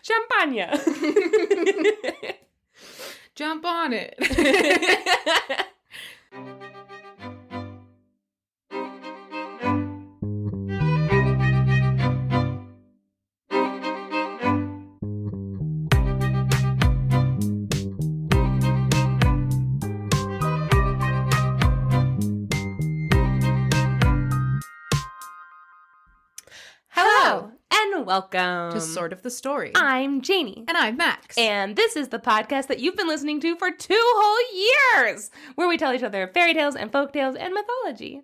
Champagne. Jump on it. Hello and welcome To Sort of the Story. I'm Janey. And I'm Max. And this is the podcast that you've been listening to for 2 whole years, where we tell each other fairy tales and folk tales and mythology.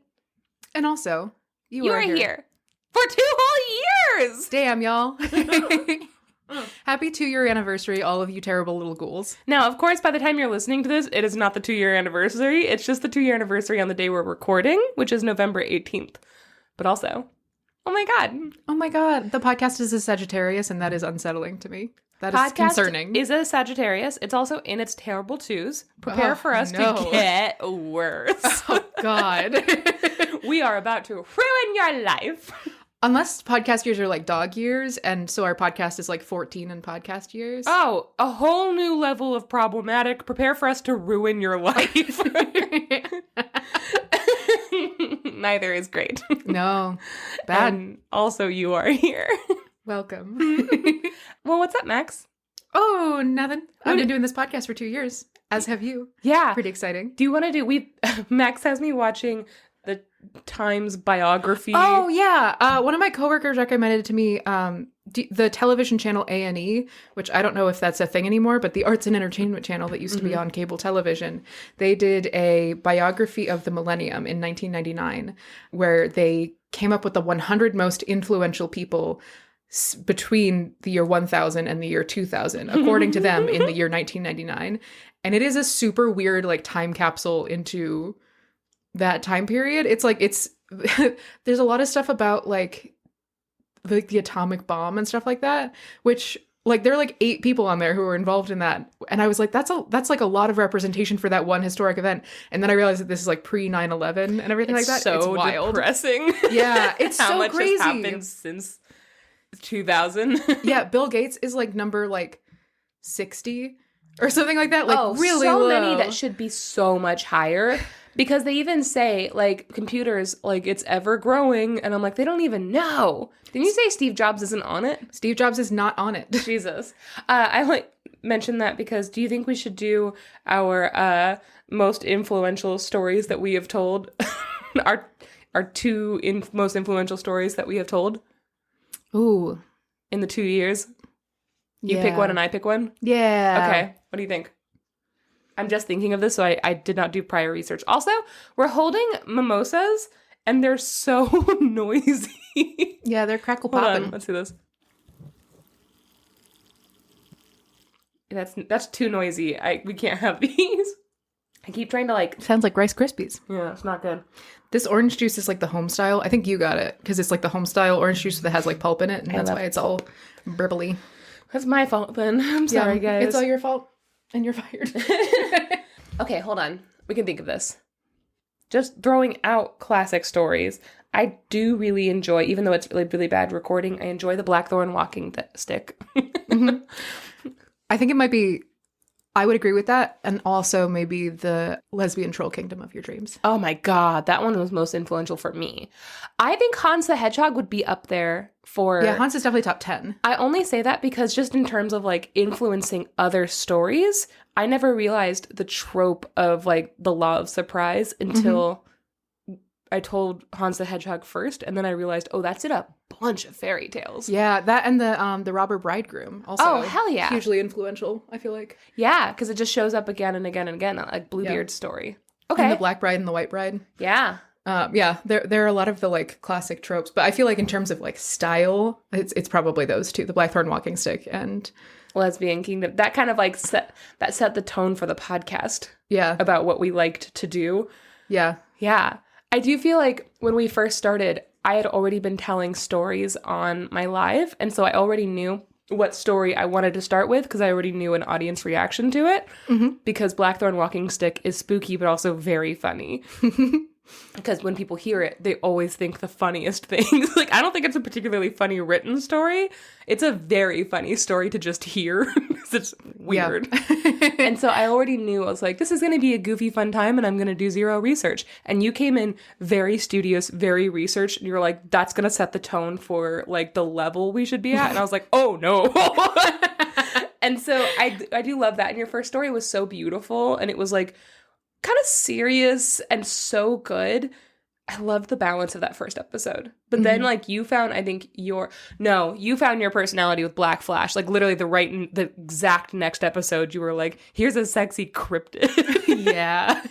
And also, you are here for 2 whole years! Damn, y'all. Happy 2-year anniversary, all of you terrible little ghouls. Now, of course, by the time you're listening to this, it is not the 2-year anniversary. It's just the 2-year anniversary on the day we're recording, which is November 18th. But also, oh my God, the podcast is a Sagittarius, and that is unsettling to me. That is concerning. Is a Sagittarius. It's also in its terrible twos. Prepare for us to get worse. Oh, God. We are about to ruin your life. Unless podcast years are like dog years, and so our podcast is like 14 in podcast years. Oh, a whole new level of problematic. Prepare for us to ruin your life. Neither is great. No. Bad. And also, you are here. Welcome. Well, what's up, Max? Oh, nothing. I've been doing this podcast for 2 years, as have you. Yeah. Pretty exciting. Do you want to do... Max has me watching the Times biography. Oh, yeah. One of my coworkers recommended it to me, the television channel A&E, which I don't know if that's a thing anymore, but the arts and entertainment channel that used to be on cable television. They did a biography of the millennium in 1999, where they came up with the 100 most influential people between the year 1000 and the year 2000, according to them, in the year 1999. And it is a super weird, like, time capsule into that time period. It's like, there's a lot of stuff about like the atomic bomb and stuff like that, which, like, there are like 8 people on there who were involved in that. And I was like, that's like a lot of representation for that one historic event. And then I realized that this is like pre 9/11 and everything like that. So it's wild. Depressing. Yeah, it's how so much crazy. has happened since 2000. Yeah, Bill Gates is like number like 60 or something like that. Like, really so low. many that should be so much higher. Because they even say, like, computers, like, it's ever growing. And I'm like, they don't even know. Didn't you say Steve Jobs isn't on it? Steve Jobs is not on it. Jesus. I like mention that because do you think we should do our most influential stories that we have told? our 2 most influential stories that we have told? Ooh. In the 2 years? You pick one and I pick one? Yeah. Okay. What do you think? I'm just thinking of this, so I did not do prior research. Also, we're holding mimosas, and they're so noisy. Yeah, they're crackle Hold popping. on, let's do this. That's too noisy. We can't have these. I keep trying to, like... Sounds like Rice Krispies. Yeah, it's not good. This orange juice is like the home style. I think you got it, because it's like the home style orange juice that has like pulp in it, and that's why it's all burbly. That's my fault, then. I'm sorry, guys. It's all your fault. And you're fired. Okay, hold on. We can think of this. Just throwing out classic stories. I do really enjoy, even though it's really, really bad recording, I enjoy the Blackthorn walking stick. Mm-hmm. I think it might be, I would agree with that. And also maybe the lesbian troll kingdom of your dreams. Oh my God, that one was most influential for me. I think Hans the Hedgehog would be up there for... Yeah, Hans is definitely top 10. I only say that because just in terms of like influencing other stories, I never realized the trope of like the law of surprise until I told Hans the Hedgehog first, and then I realized, oh, that's in a bunch of fairy tales. Yeah, that and the robber bridegroom also. Oh, hell yeah. Hugely influential, I feel like. Yeah, because it just shows up again and again and again, like Bluebeard's story. Okay. And the black bride and the white bride. Yeah. Yeah, there are a lot of the like classic tropes, but I feel like in terms of like style, it's probably those two, the Blackthorn walking stick and Lesbian Kingdom. That kind of like set the tone for the podcast. Yeah. About what we liked to do. Yeah. Yeah. I do feel like when we first started, I had already been telling stories on my live, and so I already knew what story I wanted to start with because I already knew an audience reaction to it. Mm-hmm. Because Blackthorn Walking Stick is spooky but also very funny. Because when people hear it, they always think the funniest things. Like, I don't think it's a particularly funny written story. It's a very funny story to just hear. Because it's weird. Yeah. And so I already knew, I was like, this is going to be a goofy, fun time, and I'm going to do zero research. And you came in very studious, very researched, and you were like, that's going to set the tone for, like, the level we should be at. And I was like, oh, no. And so I do love that. And your first story was so beautiful, and it was, like, kind of serious and so good. I loved the balance of that first episode. But then, like, you found, I think, you found your personality with Black Flash. Like, literally the exact next episode, you were like, here's a sexy cryptid. Yeah.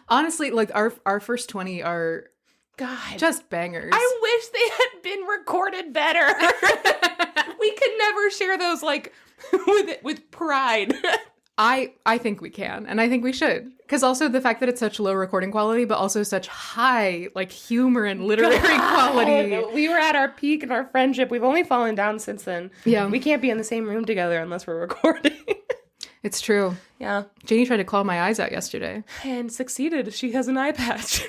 Honestly, like, our first 20 are, God, just bangers. I wish they had been recorded better. We could never share those, like, with pride. I think we can, and I think we should. Because also the fact that it's such low recording quality, but also such high, like, humor and literary quality. We were at our peak in our friendship. We've only fallen down since then. Yeah. We can't be in the same room together unless we're recording. It's true. Yeah. Janey tried to claw my eyes out yesterday. And succeeded. She has an eye patch.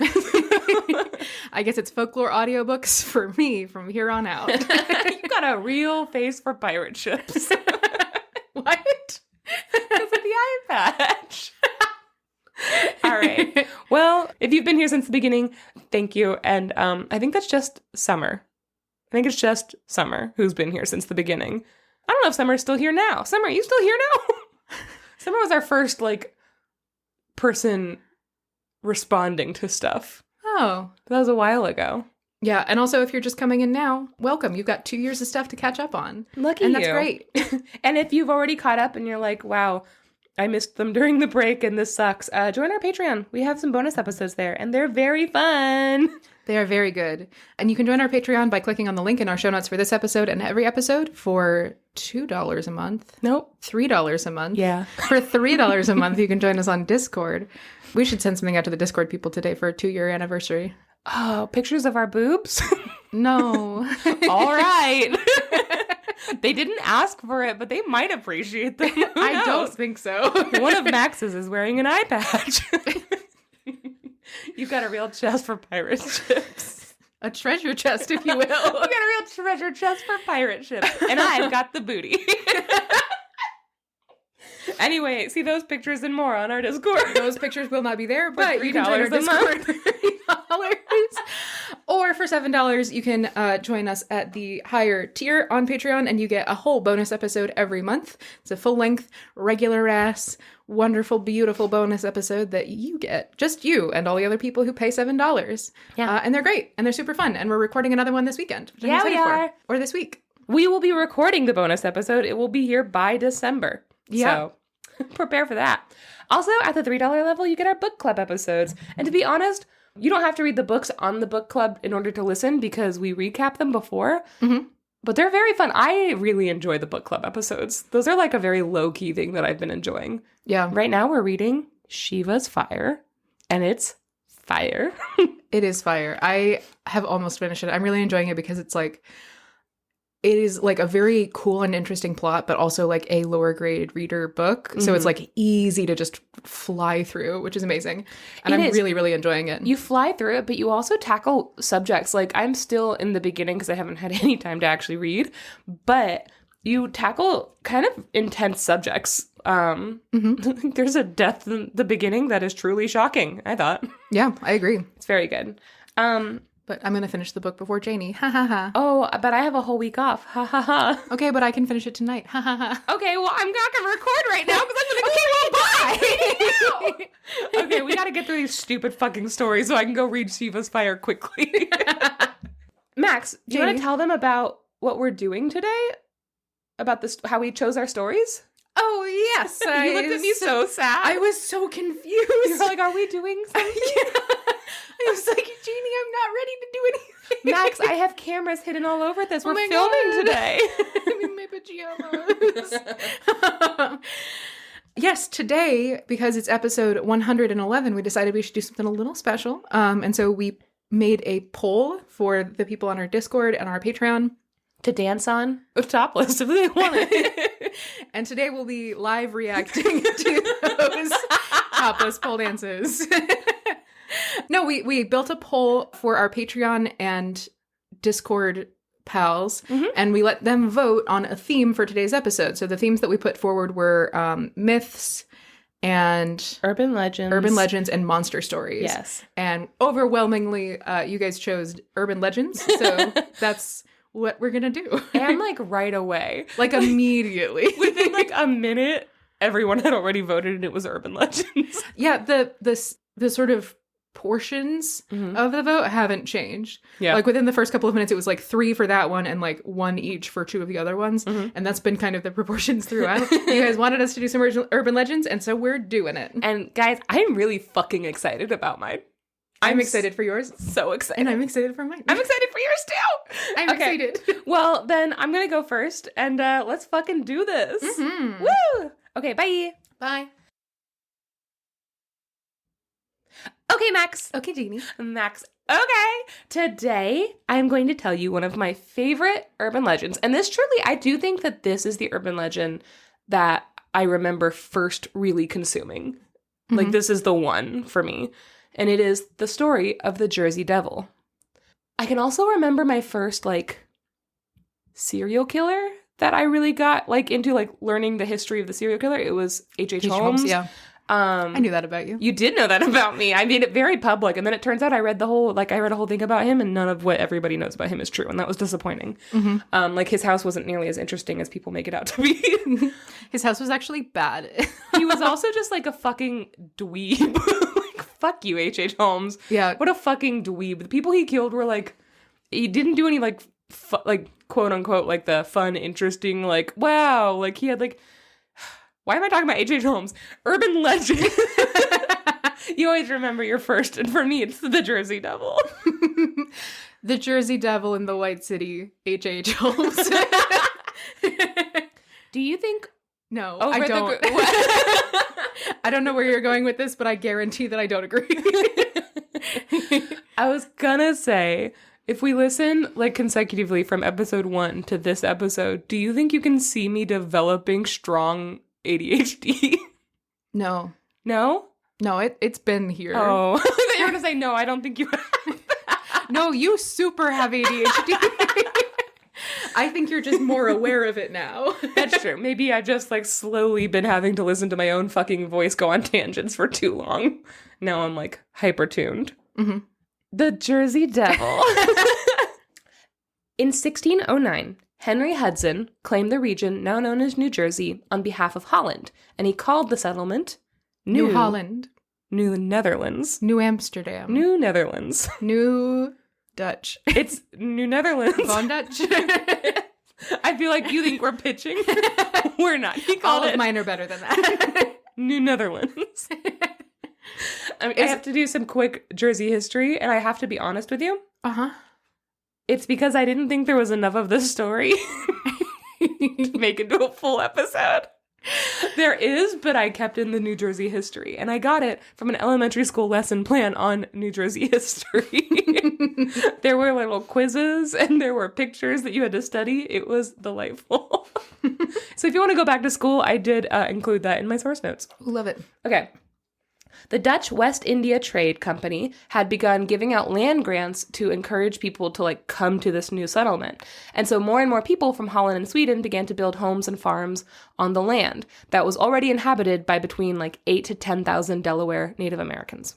I guess it's folklore audiobooks for me from here on out. You got a real face for pirate ships. What? Because of the eye patch. All right. Well, if you've been here since the beginning, thank you. And I think that's just Summer. I think it's just Summer who's been here since the beginning. I don't know if Summer's still here now. Summer, are you still here now? Summer was our first, like, person responding to stuff. Oh. That was a while ago. Yeah, and also if you're just coming in now, welcome. You've got 2 years of stuff to catch up on. Lucky and you. that's great. And if you've already caught up and you're like, wow, I missed them during the break and this sucks, join our Patreon. We have some bonus episodes there, and they're very fun. They are very good. And you can join our Patreon by clicking on the link in our show notes for this episode and every episode for $2 a month. Nope. $3 a month. Yeah. For $3 a month, you can join us on Discord. We should send something out to the Discord people today for a 2-year anniversary. Oh, pictures of our boobs? No. All right. They didn't ask for it, but they might appreciate them. I don't think so. One of Max's is wearing an eye patch. You've got a real chest for pirate ships. A treasure chest, if you will. You got a real treasure chest for pirate ships. And I've got the booty. Anyway, see those pictures and more on our Discord. Those pictures will not be there, but you can join our $3 a Discord month. for $3. Or for $7, you can join us at the higher tier on Patreon, and you get a whole bonus episode every month. It's a full-length, regular-ass, wonderful, beautiful bonus episode that you get. Just you and all the other people who pay $7. Yeah. And they're great, and they're super fun, and we're recording another one this weekend. Which I'm Yeah, we excited are. for. Or this week. We will be recording the bonus episode. It will be here by December. Yeah. So prepare for that. Also, at the $3 level, you get our book club episodes. And to be honest, you don't have to read the books on the book club in order to listen because we recap them before. Mm-hmm. But they're very fun. I really enjoy the book club episodes. Those are like a very low-key thing that I've been enjoying. Yeah. Right now, we're reading Shiva's Fire, and it's fire. It is fire. I have almost finished it. I'm really enjoying it because it's like, it is like a very cool and interesting plot, but also like a lower grade reader book. So it's like easy to just fly through, which is amazing. And I'm really, really enjoying it. You fly through it, but you also tackle subjects. Like, I'm still in the beginning because I haven't had any time to actually read, but you tackle kind of intense subjects. There's a death in the beginning that is truly shocking, I thought. Yeah, I agree. It's very good. But I'm going to finish the book before Janey. Ha ha ha. Oh, but I have a whole week off. Ha ha ha. Okay, but I can finish it tonight. Ha ha ha. Okay, well, I'm not going to record right now because I'm going to go bye. Okay, we got to get through these stupid fucking stories so I can go read Shiva's Fire quickly. Max, do you want to tell them about what we're doing today? About this, how we chose our stories? Oh, yes. You looked at me so sad. I was so confused. You were like, are we doing something? Yeah. I was like, Janey, I'm not ready to do anything. Max, I have cameras hidden all over this. We're filming God. today. I'm in my pajamas. Yes, today, because it's episode 111, we decided we should do something a little special. And so we made a poll for the people on our Discord and our Patreon to dance on topless if they want it. And today we'll be live reacting to those topless pole dances. No, we built a poll for our Patreon and Discord pals, and we let them vote on a theme for today's episode. So the themes that we put forward were myths and urban legends and monster stories. Yes. And overwhelmingly, you guys chose urban legends. So that's what we're going to do. And like right away. Like immediately. Within like a minute, everyone had already voted and it was urban legends. Yeah, the sort of portions of the vote haven't changed. Yeah. Like within the first couple of minutes, it was like 3 for that one and like 1 each for 2 of the other ones. And that's been kind of the proportions throughout. You guys wanted us to do some original urban legends, and so we're doing it. And guys, I'm really fucking excited about mine. I'm excited for yours. So excited. And I'm excited for mine. I'm excited for yours too. I'm excited. Well, then I'm going to go first and let's fucking do this. Woo! Okay, bye. Bye. Okay, Max. Okay, Janey. Max. Okay. Today, I'm going to tell you one of my favorite urban legends. And this truly, I do think that this is the urban legend that I remember first really consuming. Like, this is the one for me. And it is the story of the Jersey Devil. I can also remember my first, like, serial killer that I really got, like, into, like, learning the history of the serial killer. It was H.H. Holmes. Yeah. I knew that about you. You did know that about me. I made it very public. And then it turns out I read a whole thing about him, and none of what everybody knows about him is true. And that was disappointing. Like, his house wasn't nearly as interesting as people make it out to be. His house was actually bad. He was also just like a fucking dweeb. Like, fuck you, H.H. Holmes. Yeah. What a fucking dweeb. The people he killed were like, he didn't do any like, like, quote unquote, like the fun, interesting, like, wow. Like, he had like, why am I talking about H.H. Holmes? Urban legend. You always remember your first, and for me, it's the Jersey Devil. The Jersey Devil in the White City, H.H. Holmes. Do you think... No, Oh, I right, don't. I don't know where you're going with this, but I guarantee that I don't agree. I was gonna say, if we listen, like, consecutively from episode 1 to this episode, do you think you can see me developing strong ADHD? No. No? No, it's been here. Oh. I thought you were going to say, no, I don't think you have. No, you super have ADHD. I think you're just more aware of it now. That's true. Maybe I've just, like, slowly been having to listen to my own fucking voice go on tangents for too long. Now I'm, like, hyper-tuned. The Jersey Devil. In 1609, Henry Hudson claimed the region now known as New Jersey on behalf of Holland, and he called the settlement New Holland. New Netherlands. New Amsterdam. New Netherlands. New Dutch. It's New Netherlands. Von Dutch. I feel like you think we're pitching. We're not. He called All it of mine are better than that. New Netherlands. I mean, I have to do some quick Jersey history, and I have to be honest with you. Uh-huh. It's because I didn't think there was enough of the story to make into a full episode. There is, but I kept in the New Jersey history, and I got it from an elementary school lesson plan on New Jersey history. There were little quizzes, and there were pictures that you had to study. It was delightful. So if you want to go back to school, I did include that in my source notes. Love it. Okay. The Dutch West India Trade Company had begun giving out land grants to encourage people to, like, come to this new settlement. And so more and more people from Holland and Sweden began to build homes and farms on the land that was already inhabited by between, like, 8,000 to 10,000 Delaware Native Americans.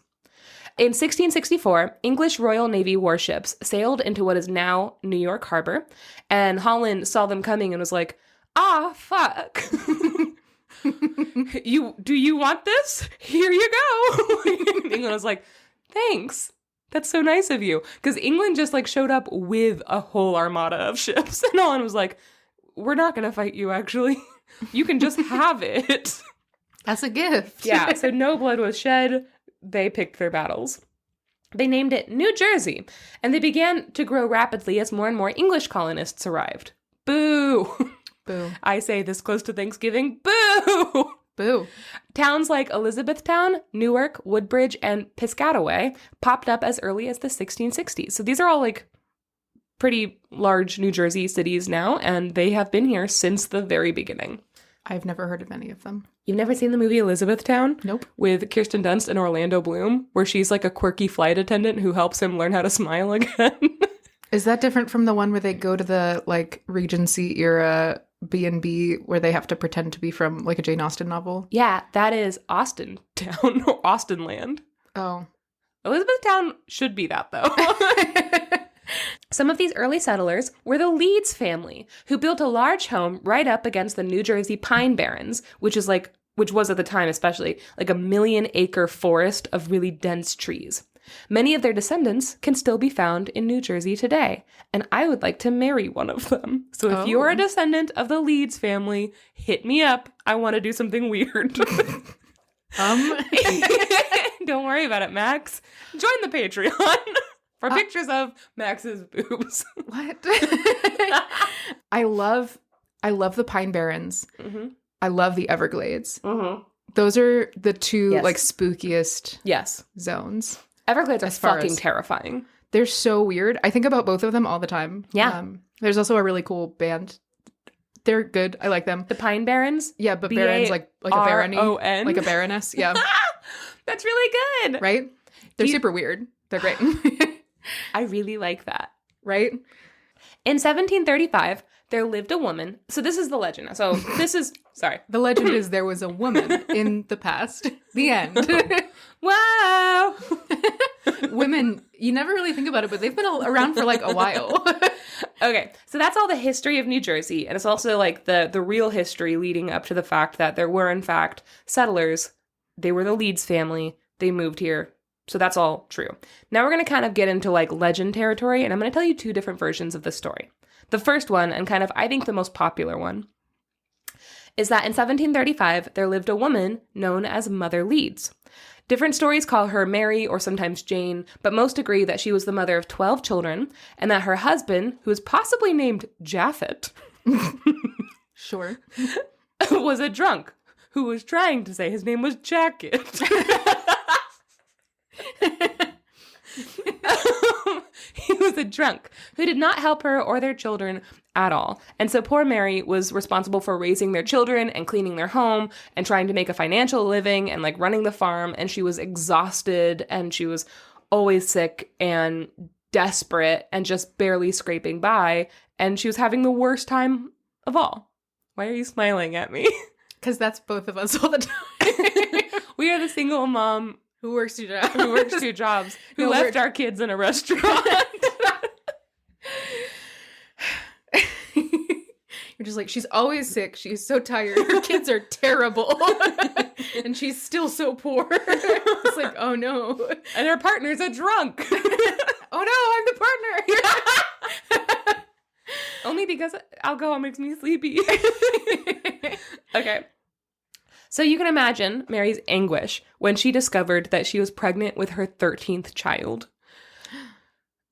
In 1664, English Royal Navy warships sailed into what is now New York Harbor, and Holland saw them coming and was like, ah, fuck. Do you want this? Here you go. England was like, thanks. That's so nice of you. Because England just, like, showed up with a whole armada of ships. And Holland was like, we're not going to fight you, actually. You can just have it. That's a gift. Yeah, so no blood was shed. They picked their battles. They named it New Jersey. And they began to grow rapidly as more and more English colonists arrived. Boo. Boo. I say this close to Thanksgiving, boo! Boo. Towns like Elizabethtown, Newark, Woodbridge, and Piscataway popped up as early as the 1660s. So these are all, like, pretty large New Jersey cities now, and they have been here since the very beginning. I've never heard of any of them. You've never seen the movie Elizabethtown? Nope. With Kirsten Dunst and Orlando Bloom, where she's like a quirky flight attendant who helps him learn how to smile again. Is that different from the one where they go to the like Regency era B&B where they have to pretend to be from like a Jane Austen novel? Yeah, that is Austin Town or Austin Land. Oh. Elizabethtown should be that though. Some of these early settlers were the Leeds family, who built a large home right up against the New Jersey Pine Barrens, which was at the time especially like a 1,000,000-acre forest of really dense trees. Many of their descendants can still be found in New Jersey today, and I would like to marry one of them. So if you're a descendant of the Leeds family, hit me up. I want to do something weird. Don't worry about it, Max. Join the Patreon for pictures of Max's boobs. What? I love the Pine Barrens. Mm-hmm. I love the Everglades. Mm-hmm. Those are the two like spookiest zones. Everglades are fucking terrifying. They're so weird. I think about both of them all the time. Yeah. There's also a really cool band. They're good. I like them. The Pine Barrens? Yeah, but Barons like a barony. R-O-N? Like a baroness. Yeah. That's really good. Right? They're super weird. They're great. I really like that. Right? In 1735, there lived a woman. So this is the legend. So this is, sorry. The legend is there was a woman in the past. The end. Wow. Women, you never really think about it, but they've been around for like a while. Okay, so that's all the history of New Jersey. And it's also like the real history leading up to the fact that there were, in fact, settlers. They were the Leeds family. They moved here. So that's all true. Now we're going to kind of get into like legend territory, and I'm going to tell you two different versions of the story. The first one, and kind of I think the most popular one, is that in 1735, there lived a woman known as Mother Leeds. Different stories call her Mary or sometimes Jane, but most agree that she was the mother of 12 children, and that her husband, who is possibly named Japhet, sure, was a drunk who was trying to say his name was Jacket. He was a drunk who did not help her or their children at all. And so poor Mary was responsible for raising their children and cleaning their home and trying to make a financial living and like running the farm. And she was exhausted and she was always sick and desperate and just barely scraping by. And she was having the worst time of all. Why are you smiling at me? Because that's both of us all the time. We are the single mom who works two jobs. Who left our kids in a restaurant. You're just like, she's always sick. She's so tired. Her kids are terrible. And she's still so poor. It's like, oh no. And her partner's a drunk. Oh no, I'm the partner. Only because alcohol makes me sleepy. Okay. So you can imagine Mary's anguish when she discovered that she was pregnant with her 13th child.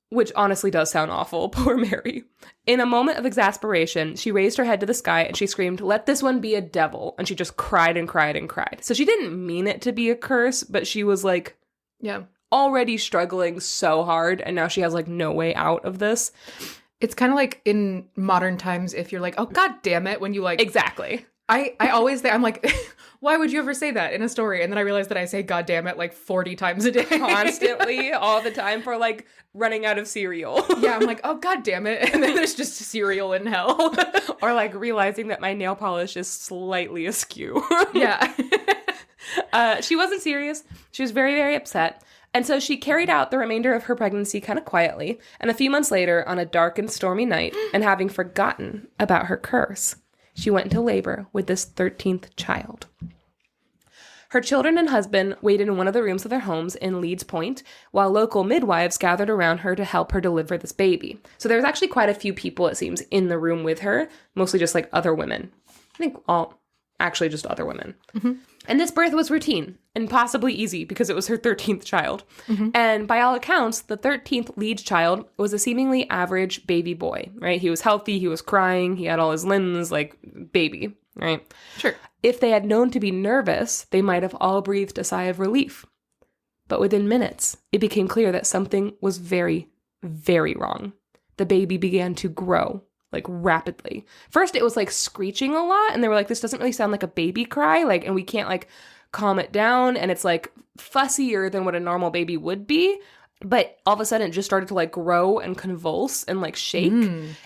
Which honestly does sound awful. Poor Mary. In a moment of exasperation, she raised her head to the sky and she screamed, "Let this one be a devil." And she just cried and cried and cried. So she didn't mean it to be a curse, but she was like, already struggling so hard. And now she has like no way out of this. It's kind of like in modern times, if you're like, oh, God damn it, when you like. Exactly. I always think, I'm like, why would you ever say that in a story? And then I realized that I say God damn it like 40 times a day. Constantly, all the time for like running out of cereal. Yeah, I'm like, oh, God damn it. And then there's just cereal in hell. Or like realizing that my nail polish is slightly askew. Yeah. She wasn't serious. She was very, very upset. And so she carried out the remainder of her pregnancy kind of quietly. And a few months later, on a dark and stormy night, and having forgotten about her curse, she went into labor with this 13th child. Her children and husband waited in one of the rooms of their homes in Leeds Point, while local midwives gathered around her to help her deliver this baby. So there was actually quite a few people, it seems, in the room with her, mostly just like other women. I think actually just other women. Mm-hmm. And this birth was routine and possibly easy because it was her 13th child. Mm-hmm. And by all accounts, the 13th Leeds child was a seemingly average baby boy, right? He was healthy, he was crying, he had all his limbs, like baby, right? Sure. If they had known to be nervous, they might have all breathed a sigh of relief. But within minutes, it became clear that something was very, very wrong. The baby began to grow like rapidly. First, it was like screeching a lot, and they were like, this doesn't really sound like a baby cry, like, and we can't like calm it down, and it's like fussier than what a normal baby would be. But all of a sudden, it just started to like grow and convulse and like shake.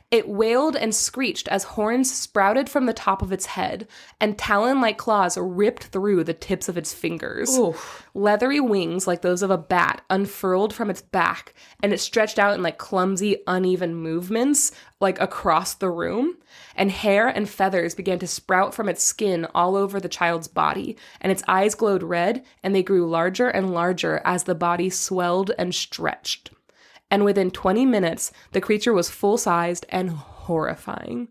It wailed and screeched as horns sprouted from the top of its head, and talon-like claws ripped through the tips of its fingers. Oof. Leathery wings, like those of a bat, unfurled from its back, and it stretched out in like clumsy, uneven movements, like across the room. And hair and feathers began to sprout from its skin all over the child's body, and its eyes glowed red, and they grew larger and larger as the body swelled and stretched. And within 20 minutes, the creature was full-sized and horrifying.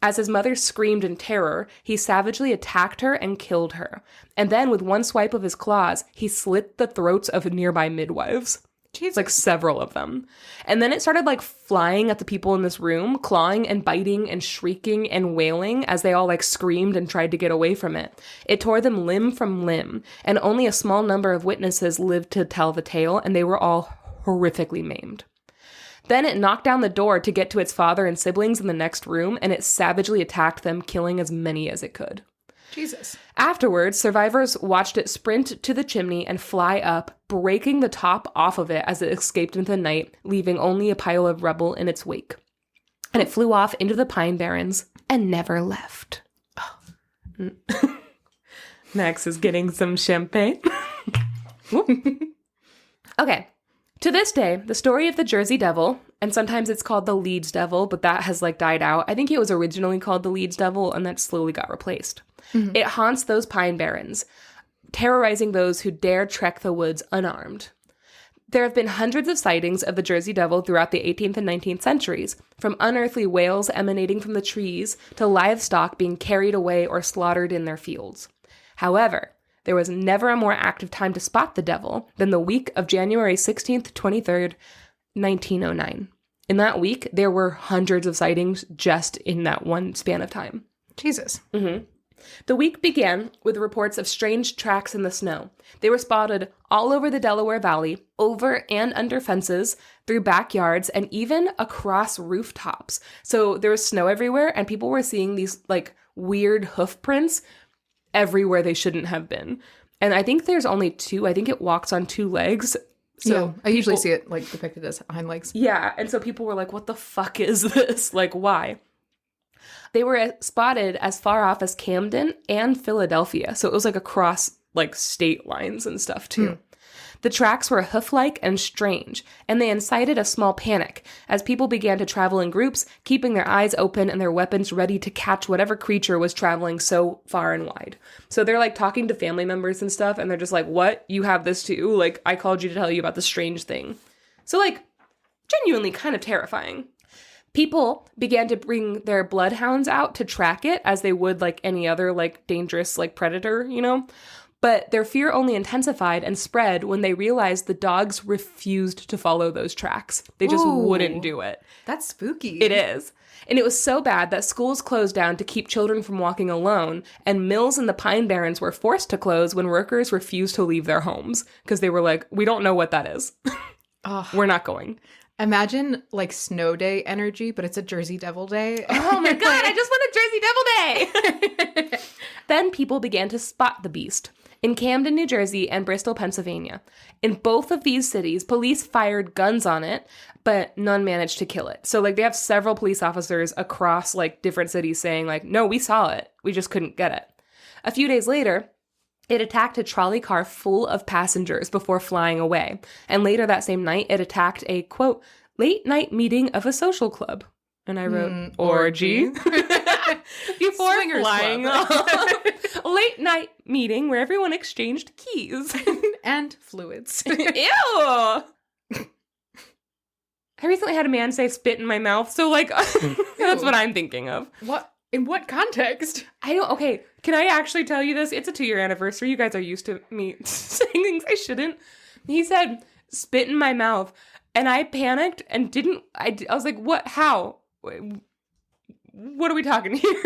As his mother screamed in terror, he savagely attacked her and killed her. And then, with one swipe of his claws, he slit the throats of nearby midwives. Jesus. Like several of them. And then it started like flying at the people in this room, clawing and biting and shrieking and wailing as they all like screamed and tried to get away from it. It tore them limb from limb, and only a small number of witnesses lived to tell the tale, and they were all horrifically maimed. Then it knocked down the door to get to its father and siblings in the next room, and it savagely attacked them, killing as many as it could. Jesus. Afterwards, survivors watched it sprint to the chimney and fly up, breaking the top off of it as it escaped into the night, leaving only a pile of rubble in its wake. And it flew off into the pine barrens and never left. Oh. Max is getting some champagne. Okay. To this day, the story of the Jersey Devil, and sometimes it's called the Leeds Devil, but that has like died out. I think it was originally called the Leeds Devil, and that slowly got replaced. Mm-hmm. It haunts those pine barrens, terrorizing those who dare trek the woods unarmed. There have been hundreds of sightings of the Jersey Devil throughout the 18th and 19th centuries, from unearthly wails emanating from the trees to livestock being carried away or slaughtered in their fields. However, there was never a more active time to spot the devil than the week of January 16th, 23rd, 1909. In that week, there were hundreds of sightings just in that one span of time. Jesus. Mm-hmm. The week began with reports of strange tracks in the snow. They were spotted all over the Delaware Valley, over and under fences, through backyards, and even across rooftops. So there was snow everywhere, and people were seeing these like weird hoof prints everywhere they shouldn't have been. And I think there's only two. I think it walks on two legs. So yeah, I usually see it like depicted as hind legs. Yeah, and so people were like, what the fuck is this? Like, why? They were spotted as far off as Camden and Philadelphia. So it was like across like state lines and stuff too. The tracks were hoof-like and strange, and they incited a small panic as people began to travel in groups, keeping their eyes open and their weapons ready to catch whatever creature was traveling so far and wide. So they're like talking to family members and stuff, and they're just like, what? You have this too? Like, I called you to tell you about the strange thing. So like, genuinely kind of terrifying. People began to bring their bloodhounds out to track it as they would like any other like dangerous like predator, you know? But their fear only intensified and spread when they realized the dogs refused to follow those tracks. They just wouldn't do it. That's spooky. It is. And it was so bad that schools closed down to keep children from walking alone, and mills in the Pine Barrens were forced to close when workers refused to leave their homes because they were like, we don't know what that is. We're not going. Imagine like snow day energy, but it's a Jersey Devil day. Oh my God, I just want a Jersey Devil day. Then people began to spot the beast in Camden, New Jersey, and Bristol, Pennsylvania. In both of these cities, police fired guns on it, but none managed to kill it. So like they have several police officers across like different cities saying like, no, we saw it. We just couldn't get it. A few days later, it attacked a trolley car full of passengers before flying away. And later that same night, it attacked a, quote, late night meeting of a social club. And I wrote, orgy. Before Swingers flying off. A late night meeting where everyone exchanged keys. And fluids. Ew! I recently had a man say spit in my mouth, so like, that's what I'm thinking of. What? In what context? Okay, can I actually tell you this? It's a 2-year anniversary. You guys are used to me saying things I shouldn't. He said, spit in my mouth. And I panicked and didn't, I was like, what, how? What are we talking here?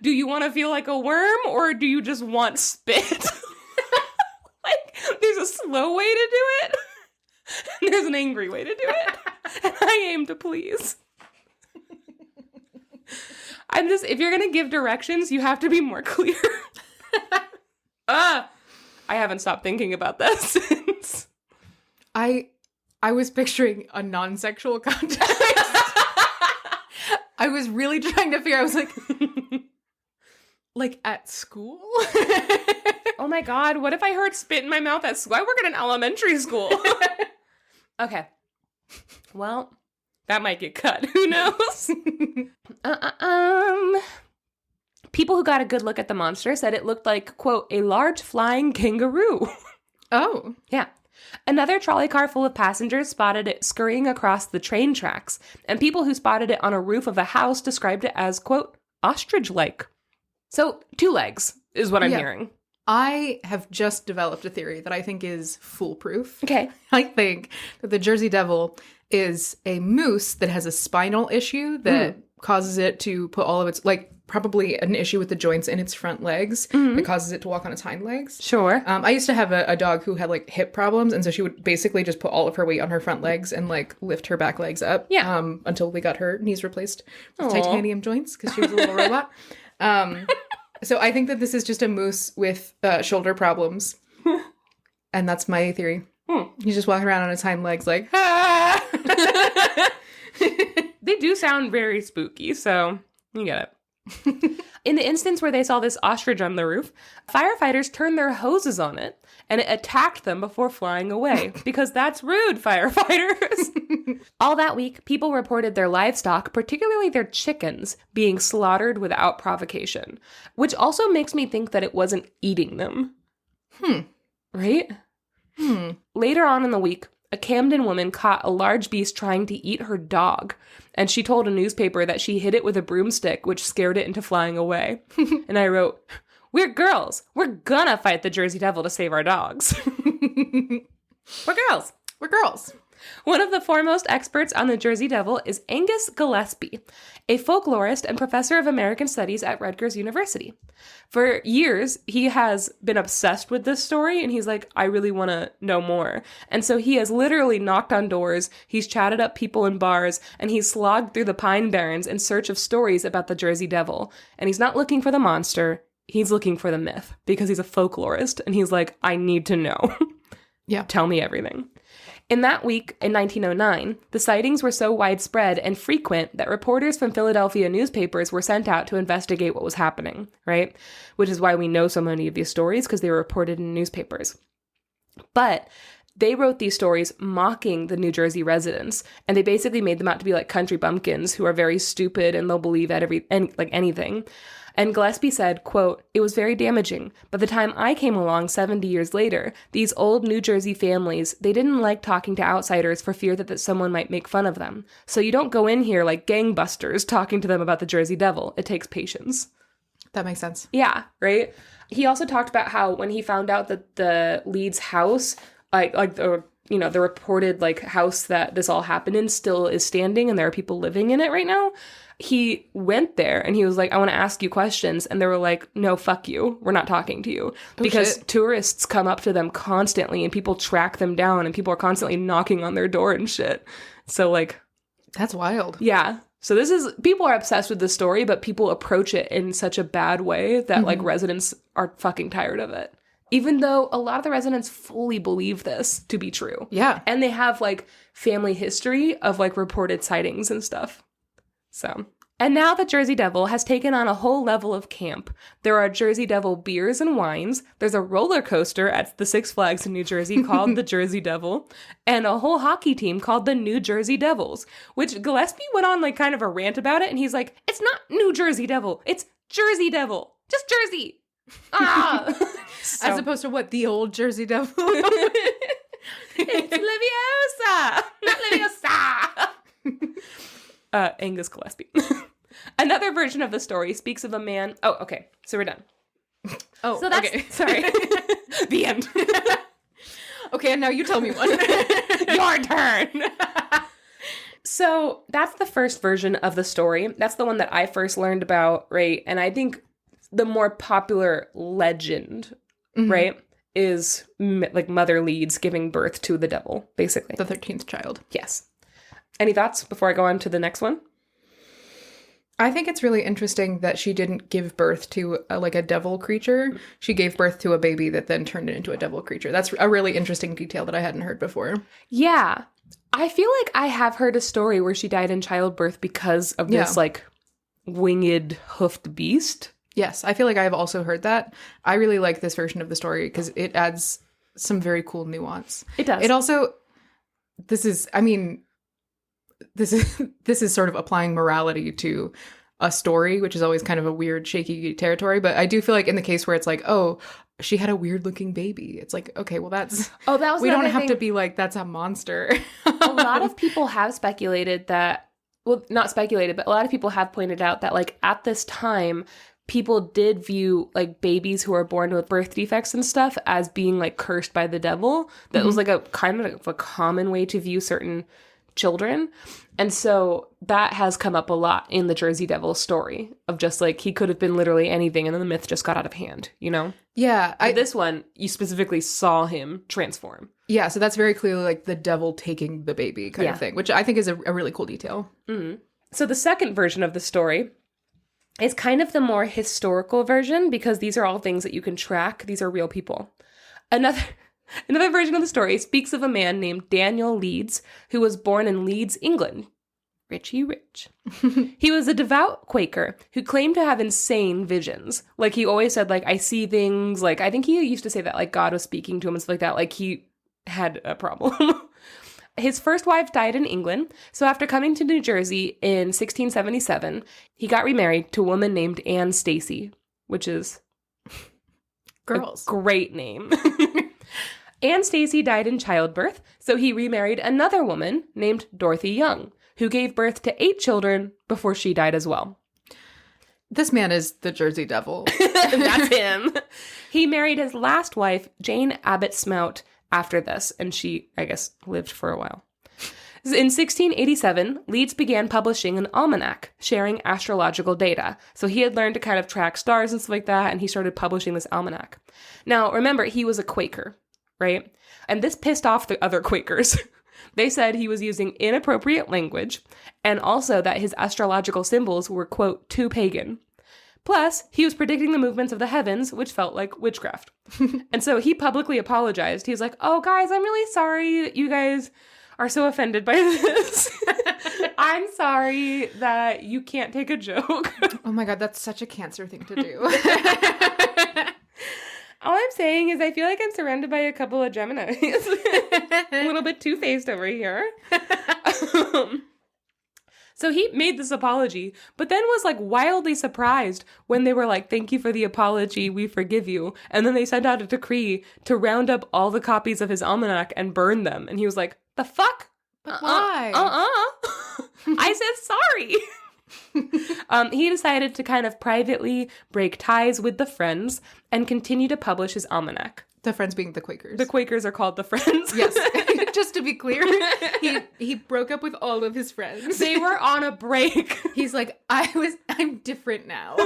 Do you want to feel like a worm or do you just want spit? Like, there's a slow way to do it. And there's an angry way to do it. And I aim to please. if you're going to give directions, you have to be more clear. I haven't stopped thinking about this since. I was picturing a non-sexual context. I was really trying to figure, I was like at school? Oh my God, what if I heard spit in my mouth at school? I work at an elementary school. Okay. Well, that might get cut. Who knows? People who got a good look at the monster said it looked like, quote, a large flying kangaroo. Oh. Yeah. Another trolley car full of passengers spotted it scurrying across the train tracks, and people who spotted it on a roof of a house described it as, quote, ostrich-like. So, 2 legs is what I'm hearing. I have just developed a theory that I think is foolproof. Okay. I think that the Jersey Devil is a moose that has a spinal issue that causes it to put all of its, like, probably an issue with the joints in its front legs that causes it to walk on its hind legs. Sure. I used to have a dog who had, like, hip problems, and so she would basically just put all of her weight on her front legs and, like, lift her back legs up until we got her knees replaced with titanium joints because she was a little robot. So I think that this is just a moose with shoulder problems. And that's my theory. He's just walking around on his hind legs like, ah! They do sound very spooky, so you get it. In the instance where they saw this ostrich on the roof, firefighters turned their hoses on it, and it attacked them before flying away, because that's rude, firefighters. All that week, people reported their livestock, particularly their chickens, being slaughtered without provocation, which also makes me think that it wasn't eating them. Right? Later on in the week, a Camden woman caught a large beast trying to eat her dog, and she told a newspaper that she hit it with a broomstick, which scared it into flying away. And I wrote, "We're girls. We're gonna fight the Jersey Devil to save our dogs." We're girls. We're girls. One of the foremost experts on the Jersey Devil is Angus Gillespie, a folklorist and professor of American Studies at Rutgers University. For years, he has been obsessed with this story, and he's like, I really want to know more. And so he has literally knocked on doors, he's chatted up people in bars, and he's slogged through the Pine Barrens in search of stories about the Jersey Devil. And he's not looking for the monster, he's looking for the myth, because he's a folklorist, and he's like, I need to know. Yeah. Tell me everything. In that week, in 1909, the sightings were so widespread and frequent that reporters from Philadelphia newspapers were sent out to investigate what was happening, right? Which is why we know so many of these stories, because they were reported in newspapers. But they wrote these stories mocking the New Jersey residents, and they basically made them out to be like country bumpkins who are very stupid and they'll believe at anything. And Gillespie said, quote, "It was very damaging. By the time I came along 70 years later, these old New Jersey families, they didn't like talking to outsiders for fear that someone might make fun of them. So you don't go in here like gangbusters talking to them about the Jersey Devil. It takes patience." That makes sense. Yeah, right? He also talked about how when he found out that the Leeds house, the reported like house that this all happened in still is standing and there are people living in it right now, he went there and he was like, I want to ask you questions. And they were like, no, fuck you. We're not talking to you. Because tourists come up to them constantly and people track them down and people are constantly knocking on their door and shit. So like... That's wild. Yeah. So people are obsessed with the story, but people approach it in such a bad way that like residents are fucking tired of it. Even though a lot of the residents fully believe this to be true. Yeah. And they have like family history of like reported sightings and stuff. So, and now the Jersey Devil has taken on a whole level of camp. There are Jersey Devil beers and wines. There's a roller coaster at the Six Flags in New Jersey called the Jersey Devil, and a whole hockey team called the New Jersey Devils, which Gillespie went on like kind of a rant about it. And he's like, it's not New Jersey Devil. It's Jersey Devil. Just Jersey. Ah. So. As opposed to what? The old Jersey Devil? It's Leviosa, not Leviosa. Angus Gillespie. Another version of the story speaks of a man. Oh, okay. So we're done. Oh, so that's, okay. Sorry. The end. Okay, and now you tell me one. Your turn. So that's the first version of the story. That's the one that I first learned about, right? And I think the more popular legend, right, is like Mother Leeds giving birth to the devil, basically. The 13th child. Yes. Any thoughts before I go on to the next one? I think it's really interesting that she didn't give birth to a devil creature. She gave birth to a baby that then turned it into a devil creature. That's a really interesting detail that I hadn't heard before. Yeah. I feel like I have heard a story where she died in childbirth because of this, like, winged, hoofed beast. Yes, I feel like I have also heard that. I really like this version of the story because it adds some very cool nuance. It does. It also, this is sort of applying morality to a story, which is always kind of a weird, shaky territory. But I do feel like in the case where it's like, oh, she had a weird looking baby. It's like, okay, well, that was we don't have to be like, that's a monster. A lot of people have speculated that, well, not speculated, but a lot of people have pointed out that, like, at this time, people did view, like, babies who are born with birth defects and stuff as being, like, cursed by the devil. That was, like, a kind of a common way to view certain children. And so that has come up a lot in the Jersey Devil story of just, like, he could have been literally anything and then the myth just got out of hand, you know? Yeah. This one, you specifically saw him transform. Yeah, so that's very clearly, like, the devil taking the baby kind of thing, which I think is a really cool detail. Mm-hmm. So the second version of the story is kind of the more historical version because these are all things that you can track. These are real people. Another version of the story speaks of a man named Daniel Leeds who was born in Leeds, England. Richie Rich. He was a devout Quaker who claimed to have insane visions. Like, he always said, like, I see things. Like, I think he used to say that, like, God was speaking to him and stuff like that. Like, he had a problem. His first wife died in England, so after coming to New Jersey in 1677, he got remarried to a woman named Anne Stacy, which is girls. A great name. Anne Stacy died in childbirth, so he remarried another woman named Dorothy Young, who gave birth to 8 children before she died as well. This man is the Jersey Devil. That's him. He married his last wife, Jane Abbott Smout, after this, and she, I guess, lived for a while. In 1687, Leeds began publishing an almanac, sharing astrological data. So he had learned to kind of track stars and stuff like that, and he started publishing this almanac. Now, remember, he was a Quaker, right? And this pissed off the other Quakers. They said he was using inappropriate language, and also that his astrological symbols were, quote, too pagan. Plus, he was predicting the movements of the heavens, which felt like witchcraft. And so he publicly apologized. He was like, oh, guys, I'm really sorry that you guys are so offended by this. I'm sorry that you can't take a joke. Oh my God, that's such a Cancer thing to do. All I'm saying is I feel like I'm surrounded by a couple of Geminis. A little bit two-faced over here. So he made this apology, but then was, like, wildly surprised when they were like, thank you for the apology, we forgive you. And then they sent out a decree to round up all the copies of his almanac and burn them. And he was like, the fuck? But why? I said sorry. He decided to kind of privately break ties with the Friends and continue to publish his almanac. The Friends being the Quakers. The Quakers are called the Friends. Yes. Just to be clear, he broke up with all of his friends. They were on a break. He's like, I'm different now.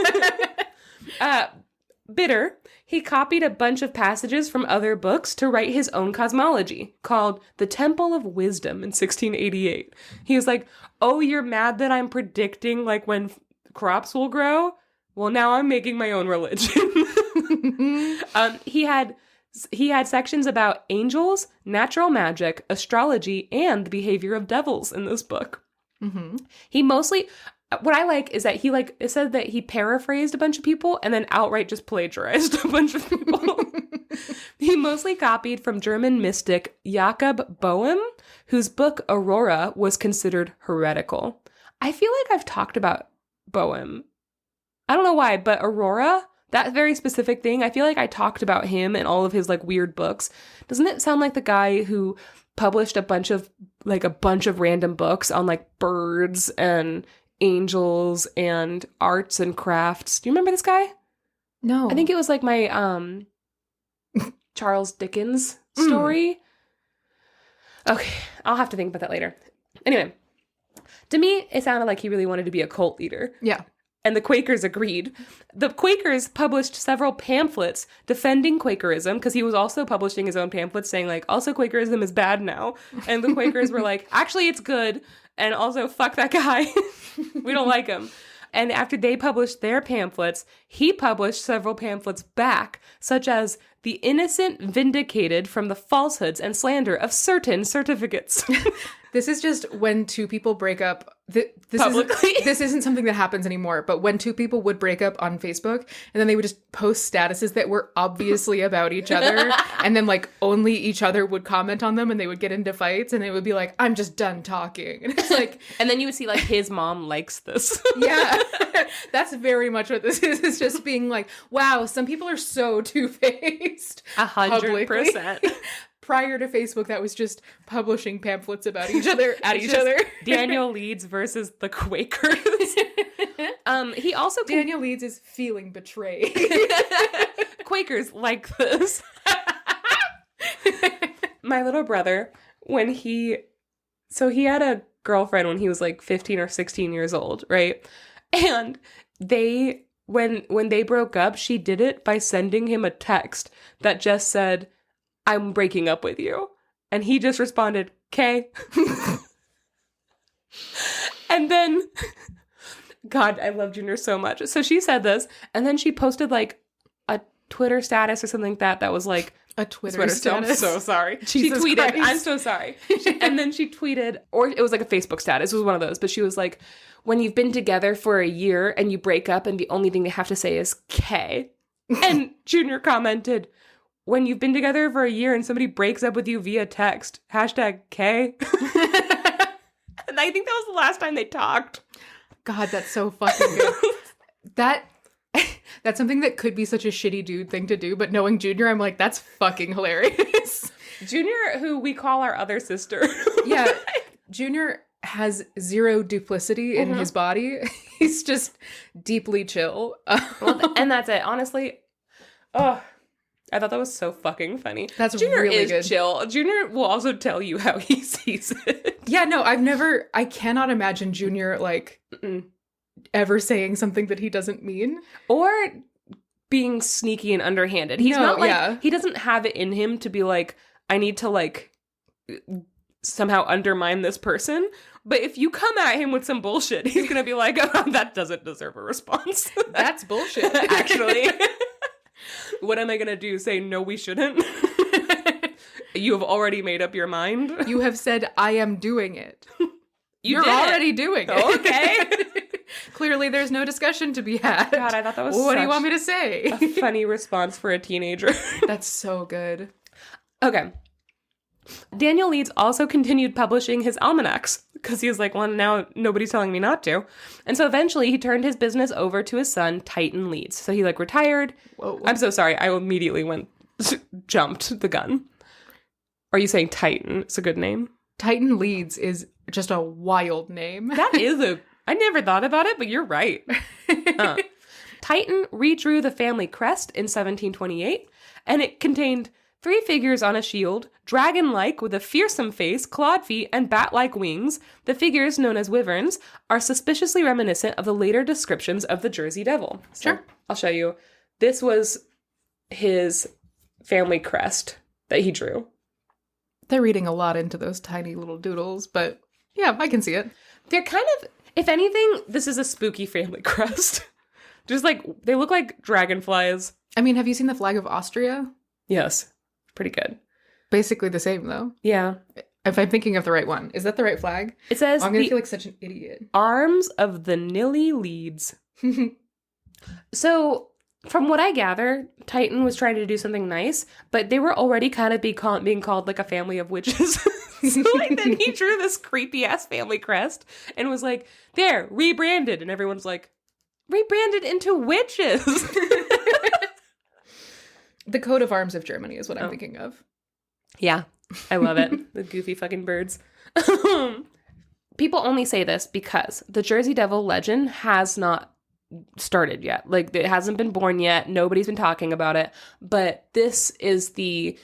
Bitter, he copied a bunch of passages from other books to write his own cosmology, called The Temple of Wisdom in 1688. He was like, oh, you're mad that I'm predicting, like, when crops will grow? Well, now I'm making my own religion. He had sections about angels, natural magic, astrology, and the behavior of devils in this book. Mm-hmm. He mostly... What I like is that it said that he paraphrased a bunch of people and then outright just plagiarized a bunch of people. He mostly copied from German mystic Jakob Boehm, whose book Aurora was considered heretical. I feel like I've talked about Boehm. I don't know why, but Aurora, that very specific thing, I feel like I talked about him and all of his, like, weird books. Doesn't it sound like the guy who published a bunch of random books on, like, birds and angels and arts and crafts? Do you remember this guy? No. I think it was like my Charles Dickens story. Okay, I'll have to think about that later. Anyway, to me, it sounded like he really wanted to be a cult leader. Yeah. And the Quakers agreed. The Quakers published several pamphlets defending Quakerism, because he was also publishing his own pamphlets saying, like, also Quakerism is bad now. And the Quakers were like, actually, it's good. And also, fuck that guy. We don't like him. And after they published their pamphlets, he published several pamphlets back, such as The Innocent Vindicated from the Falsehoods and Slander of Certain Certificates. This is just when two people break up. Publicly? This isn't something that happens anymore, but when two people would break up on Facebook, and then they would just post statuses that were obviously about each other, and then, like, only each other would comment on them, and they would get into fights, and it would be like, I'm just done talking. And it's like... And then you would see, like, his mom likes this. Yeah. That's very much what this is. It's just being like, wow, some people are so two-faced. 100%. Prior to Facebook, that was just publishing pamphlets about each other at each other. Daniel Leeds versus the Quakers. He also Daniel Leeds is feeling betrayed. Quakers like this. My little brother, he had a girlfriend when he was like 15 or 16 years old, right? And when they broke up, she did it by sending him a text that just said, I'm breaking up with you. And he just responded, "'Kay." And then, God, I love Junior so much. So she said this, and then she posted like a Twitter status or something like that was like, a Twitter status. I'm so sorry. Jesus she tweeted, Christ. I'm so sorry. And then she tweeted, or it was like a Facebook status. It was one of those. But she was like, when you've been together for a year and you break up and the only thing they have to say is "K." And Junior commented, when you've been together for a year and somebody breaks up with you via text, #K. And I think that was the last time they talked. God, that's so fucking good. That's something that could be such a shitty dude thing to do, but knowing Junior, I'm like, that's fucking hilarious. Junior, who we call our other sister. Yeah, Junior has zero duplicity in his body. He's just deeply chill. And that's it. Honestly, I thought that was so fucking funny. That's Junior really is good. Chill. Junior will also tell you how he sees it. Yeah, no, I cannot imagine Junior, like, ever saying something that he doesn't mean. Or being sneaky and underhanded. He's not like, he doesn't have it in him to be like, I need to, like, somehow undermine this person. But if you come at him with some bullshit, he's going to be like, oh, that doesn't deserve a response. That's bullshit. Actually. What am I going to do? Say, no, we shouldn't? You have already made up your mind? You have said, I am doing it. You're did already doing it. Okay. Clearly, there's no discussion to be had. God, I thought that was What do you want me to say? a funny response for a teenager. That's so good. Okay. Daniel Leeds also continued publishing his almanacs because he was like, well, now nobody's telling me not to. And so eventually he turned his business over to his son, Titan Leeds. So he like retired. Whoa. I'm so sorry. I immediately jumped the gun. Are you saying Titan? It's a good name. Titan Leeds is just a wild name. That is I never thought about it, but you're right. Titan redrew the family crest in 1728, and it contained 3 figures on a shield, dragon-like with a fearsome face, clawed feet, and bat-like wings. The figures, known as wyverns, are suspiciously reminiscent of the later descriptions of the Jersey Devil. So, Sure. I'll show you. This was his family crest that he drew. They're reading a lot into those tiny little doodles, but yeah, I can see it. They're kind of, if anything, this is a spooky family crest. Just like, they look like dragonflies. I mean, have you seen the flag of Austria? Yes. Pretty good. Basically the same, though. Yeah. If I'm thinking of the right one. Is that the right flag? It says I'm going to feel like such an idiot. Arms of the Nilly Leeds. So, from what I gather, Titan was trying to do something nice, but they were already kind of being called like a family of witches. So like, then he drew this creepy-ass family crest and was like, there, rebranded. And everyone's like, rebranded into witches. The coat of arms of Germany is what I'm thinking of. Yeah, I love it. The goofy fucking birds. People only say this because the Jersey Devil legend has not started yet. Like, it hasn't been born yet. Nobody's been talking about it. But this is the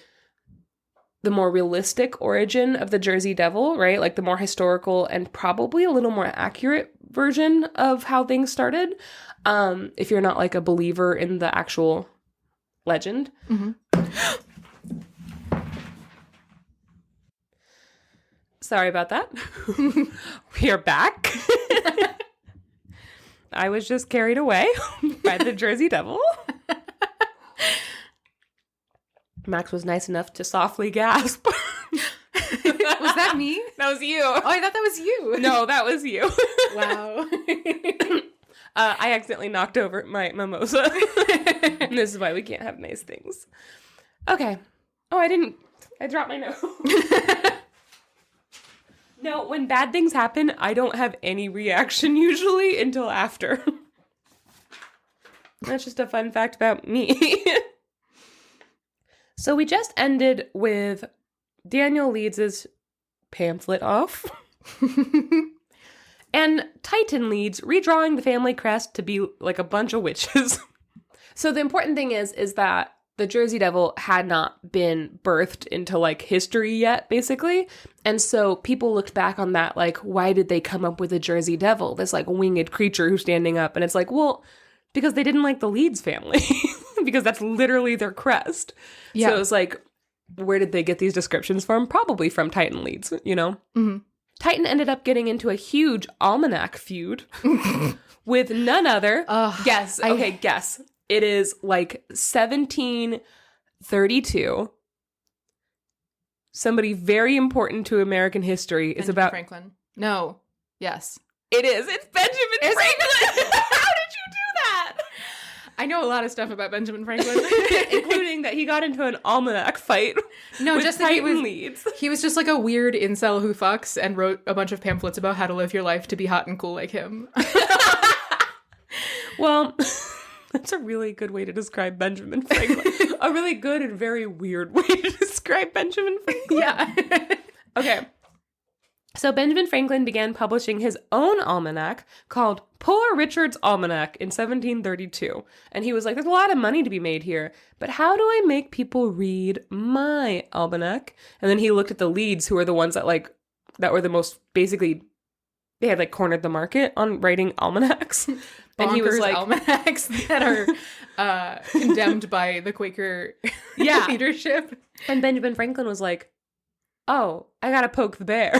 more realistic origin of the Jersey Devil, right? Like the more historical and probably a little more accurate version of how things started. If you're not like a believer in the actual legend. Mm-hmm. Sorry about that. We are back. I was just carried away by the Jersey Devil. Max was nice enough to softly gasp. Was that me? That was you. Oh, I thought that was you. No, that was you. Wow. I accidentally knocked over my mimosa. And this is why we can't have nice things. Okay. Oh, I dropped my note. No, when bad things happen, I don't have any reaction usually until after. That's just a fun fact about me. So we just ended with Daniel Leeds' pamphlet off. And Titan Leeds redrawing the family crest to be like a bunch of witches. So the important thing is that the Jersey Devil had not been birthed into like history yet, basically. And so people looked back on that like, why did they come up with a Jersey Devil? This like winged creature who's standing up. And it's like, well, because they didn't like the Leeds family. Because that's literally their crest. Yeah. So it was like, where did they get these descriptions from? Probably from Titan Leeds, you know? Mm-hmm. Titan ended up getting into a huge almanac feud with none other. Guess. Guess. It is like 1732. Somebody very important to American history is about Franklin. No. Yes. It is. It's Benjamin Franklin. How did you do that? I know a lot of stuff about Benjamin Franklin, including that he got into an almanac fight. No, just that Leeds. He was just like a weird incel who fucks and wrote a bunch of pamphlets about how to live your life to be hot and cool like him. Well, that's a really good way to describe Benjamin Franklin. A really good and very weird way to describe Benjamin Franklin. Yeah. Okay. So Benjamin Franklin began publishing his own almanac called Poor Richard's Almanac in 1732. And he was like, there's a lot of money to be made here, but how do I make people read my almanac? And then he looked at the Leeds, who were the ones that were the most, basically, they had like cornered the market on writing almanacs. And he was like, almanacs that are condemned by the Quaker leadership. And Benjamin Franklin was like, oh, I gotta poke the bear.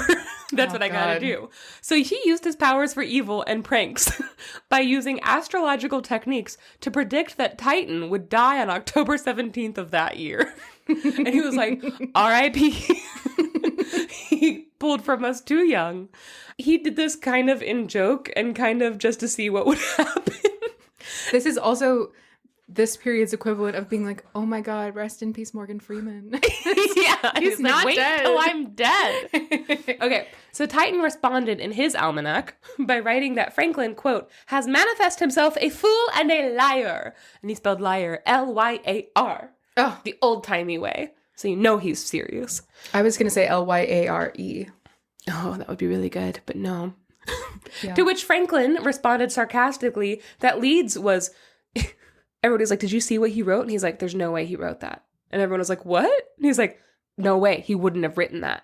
That's what I gotta do. So he used his powers for evil and pranks by using astrological techniques to predict that Titan would die on October 17th of that year. And he was like, R.I.P. He pulled from us too young. He did this kind of in joke and kind of just to see what would happen. This is also this period's equivalent of being like, oh my God, rest in peace, Morgan Freeman. Yeah, he's not like, dead. Wait till I'm dead. Okay, so Titan responded in his almanac by writing that Franklin, quote, has manifest himself a fool and a liar. And he spelled liar, L-Y-A-R. Oh, the old-timey way. So you know he's serious. I was going to say L-Y-A-R-E. Oh, that would be really good, but no. Yeah. To which Franklin responded sarcastically that Leeds was... Everybody's like, did you see what he wrote? And he's like, there's no way he wrote that. And everyone was like, what? And he's like, no way. He wouldn't have written that.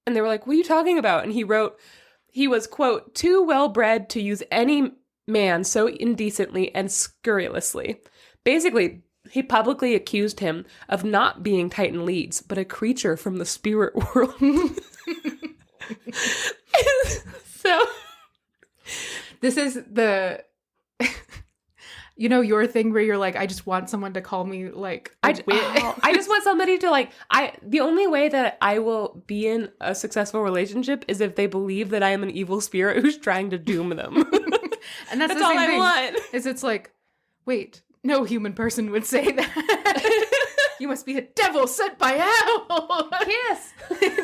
And they were like, what are you talking about? And he wrote, he was, quote, too well-bred to use any man so indecently and scurrilously. Basically, he publicly accused him of not being Titan Leeds, but a creature from the spirit world. So, this is the... You know, your thing where you're like, I just want someone to call me like I just want somebody to like, the only way that I will be in a successful relationship is if they believe that I am an evil spirit who's trying to doom them. And that's the all same I thing, want. Is it's like, wait, no human person would say that. You must be a devil sent by hell. Kiss.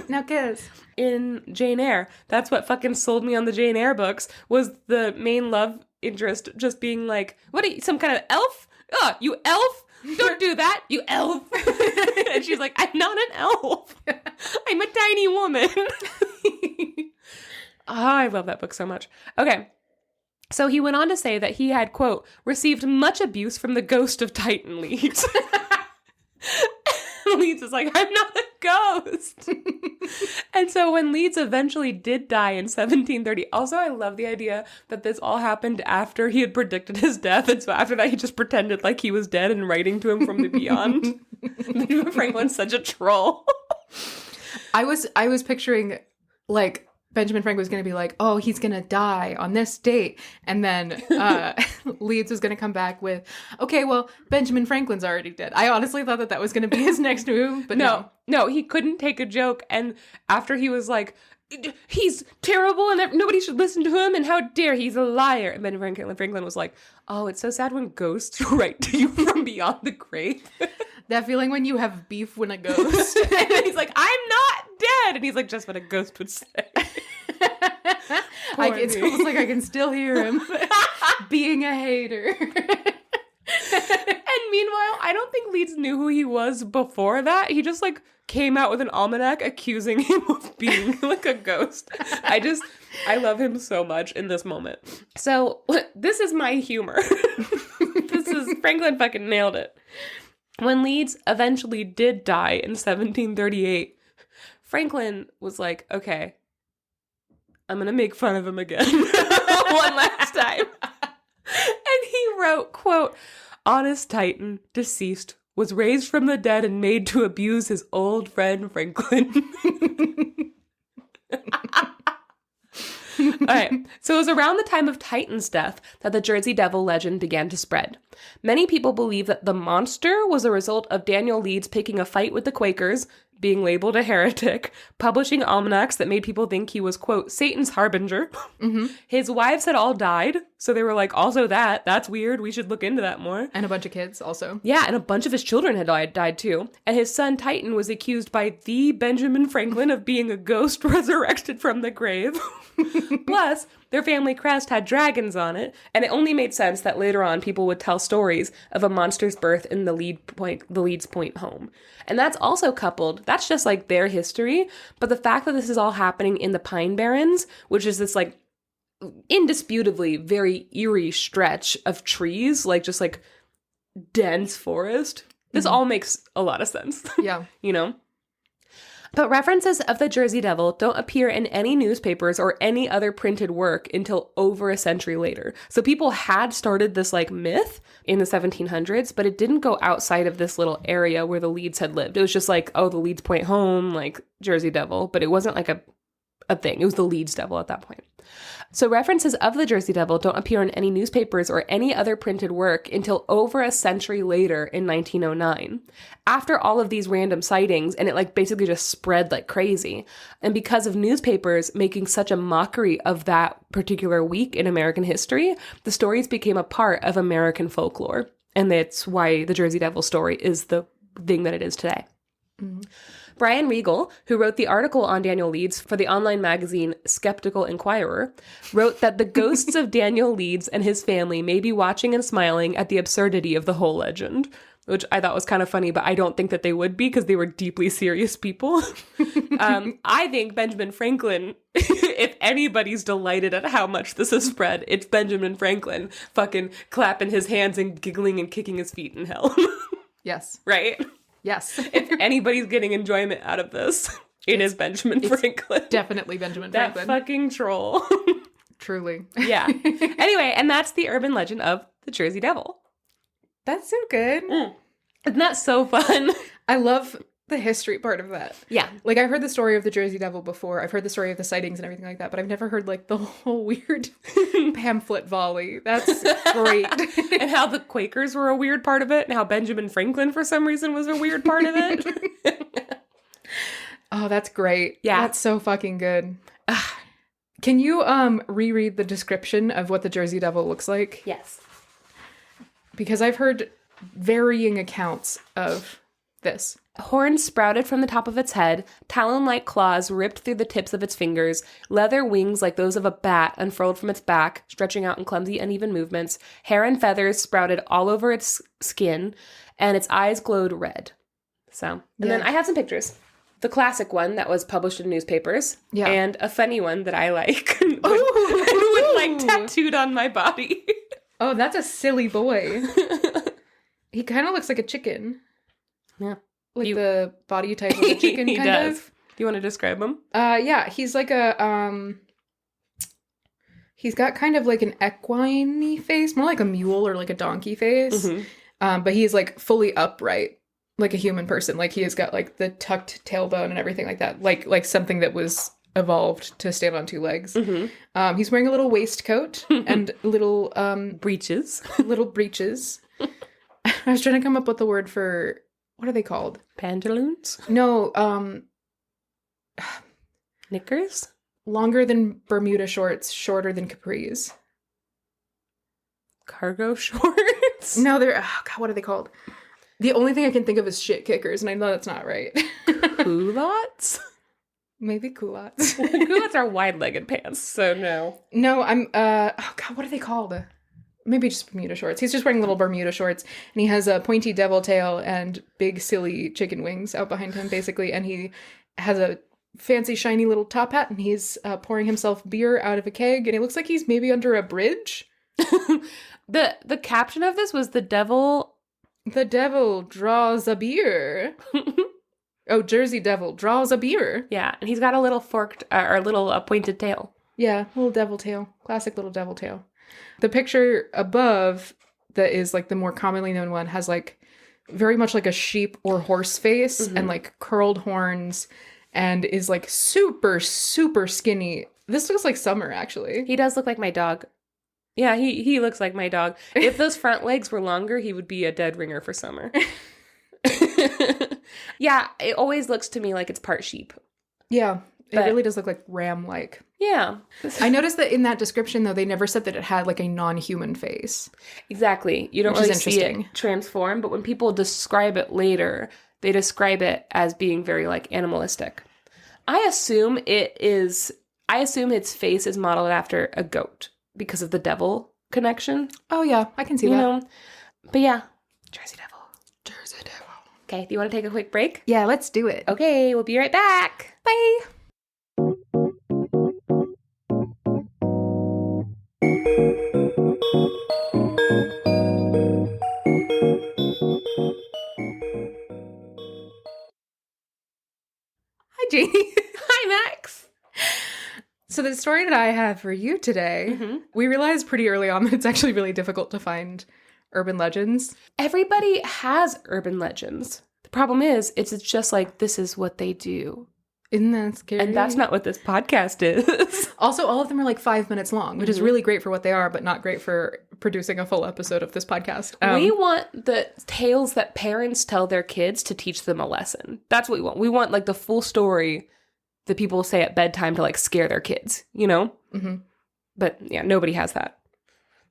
Now kiss. In Jane Eyre, that's what fucking sold me on the Jane Eyre books, was the main love interest just being like, what are you, some kind of elf? Oh, you elf? Don't do that, you elf. And she's like, I'm not an elf. I'm a tiny woman. Oh, I love that book so much. Okay. So he went on to say that he had, quote, received much abuse from the ghost of Titan Leeds. Leeds is like, I'm not a ghost. And so when Leeds eventually did die in 1730, also I love the idea that this all happened after he had predicted his death. And so after that, he just pretended like he was dead and writing to him from the beyond. Benjamin Franklin's such a troll. I was picturing like Benjamin Franklin was going to be like, oh, he's going to die on this date. And then Leeds was going to come back with, okay, well, Benjamin Franklin's already dead. I honestly thought that was going to be his next move, but no. No, he couldn't take a joke. And after he was like, he's terrible and nobody should listen to him and how dare he's a liar. And Benjamin Franklin was like, oh, it's so sad when ghosts write to you from beyond the grave. That feeling when you have beef when a ghost. And he's like, I'm not dead. And he's like, just what a ghost would say. It's almost like I can still hear him being a hater. And meanwhile, I don't think Leeds knew who he was before that. He just like came out with an almanac accusing him of being like a ghost. I love him so much in this moment. So this is my humor. Franklin fucking nailed it. When Leeds eventually did die in 1738, Franklin was like, okay, I'm going to make fun of him again one last time. And he wrote, quote, honest Titan, deceased, was raised from the dead and made to abuse his old friend Franklin. All right, so it was around the time of Titan's death that the Jersey Devil legend began to spread. Many people believe that the monster was a result of Daniel Leeds picking a fight with the Quakers, being labeled a heretic, publishing almanacs that made people think he was, quote, Satan's harbinger. Mm-hmm. His wives had all died, so they were like, also that's weird, we should look into that more. And a bunch of kids also. Yeah, and a bunch of his children had died too. And his son Titan was accused by the Benjamin Franklin of being a ghost resurrected from the grave. Plus, their family crest had dragons on it, and it only made sense that later on people would tell stories of a monster's birth in the Leeds Point home. And that's also coupled, that's just like their history, but the fact that this is all happening in the Pine Barrens, which is this like indisputably very eerie stretch of trees, like just like dense forest. This all makes a lot of sense. Yeah. You know? But references of the Jersey Devil don't appear in any newspapers or any other printed work until over a century later. So people had started this like myth in the 1700s, but it didn't go outside of this little area where the Leeds had lived. It was just like, oh, the Leeds Point home, like Jersey Devil, but it wasn't like a thing. It was the Leeds Devil at that point. So references of the Jersey Devil don't appear in any newspapers or any other printed work until over a century later in 1909. After all of these random sightings, and it like basically just spread like crazy. And because of newspapers making such a mockery of that particular week in American history, the stories became a part of American folklore. And that's why the Jersey Devil story is the thing that it is today. Mm-hmm. Brian Regal, who wrote the article on Daniel Leeds for the online magazine Skeptical Inquirer, wrote that the ghosts of Daniel Leeds and his family may be watching and smiling at the absurdity of the whole legend, which I thought was kind of funny, but I don't think that they would be because they were deeply serious people. I think Benjamin Franklin, if anybody's delighted at how much this has spread, it's Benjamin Franklin fucking clapping his hands and giggling and kicking his feet in hell. Yes. Right? Yes. If anybody's getting enjoyment out of this, it is Benjamin Franklin. Definitely Benjamin Franklin. That fucking troll. Truly. Yeah. Anyway, and that's the urban legend of the Jersey Devil. That's so good. Isn't that so fun? I love the history part of that. Yeah. Like, I've heard the story of the Jersey Devil before. I've heard the story of the sightings and everything like that, but I've never heard, like, the whole weird pamphlet volley. That's great. And how the Quakers were a weird part of it, and how Benjamin Franklin, for some reason, was a weird part of it. Oh, that's great. Yeah. That's so fucking good. Can you reread the description of what the Jersey Devil looks like? Yes. Because I've heard varying accounts of this. Horns sprouted from the top of its head, talon-like claws ripped through the tips of its fingers, leather wings like those of a bat unfurled from its back, stretching out in clumsy, uneven movements, hair and feathers sprouted all over its skin, and its eyes glowed red. So, and then I have some pictures. The classic one that was published in newspapers, and a funny one that I like, with like tattooed on my body. Oh, that's a silly boy. He kind of looks like a chicken. Yeah. Like the body type of a chicken, he kind does. of. Do you want to describe him? Yeah, he's like a, he's got kind of like an equine face, more like a mule or like a donkey face. Mm-hmm. But he's like fully upright, like a human person. Like he has got like the tucked tailbone and everything like that. Like something that was evolved to stand on two legs. He's wearing a little waistcoat and little breeches. Little breeches. I was trying to come up with the word for, what are they called? Pantaloons? No, Knickers? longer than Bermuda shorts, shorter than capris. Cargo shorts? No, they're, oh God, what are they called? The only thing I can think of is shit kickers, and I know that's not right. Culottes? Maybe culottes. Culottes are wide-legged pants, so no. No, I'm, oh God, what are they called? Maybe just Bermuda shorts. He's just wearing little Bermuda shorts, and he has a pointy devil tail and big, silly chicken wings out behind him, basically, and he has a fancy, shiny little top hat, and he's pouring himself beer out of a keg, and it looks like he's maybe under a bridge. The caption of this was the devil draws a beer. Oh, Jersey Devil draws a beer. Yeah, and he's got a little forked, or a little pointed tail. Yeah, little devil tail. Classic little devil tail. The picture above, that is like the more commonly known one, has like very much like a sheep or horse face and like curled horns and is like super, super skinny. This looks like Summer, actually. He does look like my dog. Yeah, he looks like my dog. If those front legs were longer, he would be a dead ringer for Summer. Yeah, it always looks to me like it's part sheep. Yeah, it really does look like ram-like. Yeah. I noticed that in that description, though, they never said that it had like a non-human face. Exactly. You don't really see it transform, but when people describe it later, they describe it as being very like animalistic. I assume its face is modeled after a goat because of the devil connection. Oh yeah, I can see that. Know? But yeah, Jersey Devil. Okay, do you want to take a quick break? Yeah, let's do it. Okay, we'll be right back. Bye. Hi, Janey. Hi, Max. So the story that I have for you today, we realized pretty early on that it's actually really difficult to find urban legends. Everybody has urban legends. The problem is, it's just like, this is what they do. Isn't that scary? And that's not what this podcast is. Also, all of them are like 5 minutes long, which is really great for what they are, but not great for producing a full episode of this podcast. We want the tales that parents tell their kids to teach them a lesson. That's what we want. We want like the full story that people say at bedtime to like scare their kids, you know? Mm-hmm. But yeah, nobody has that.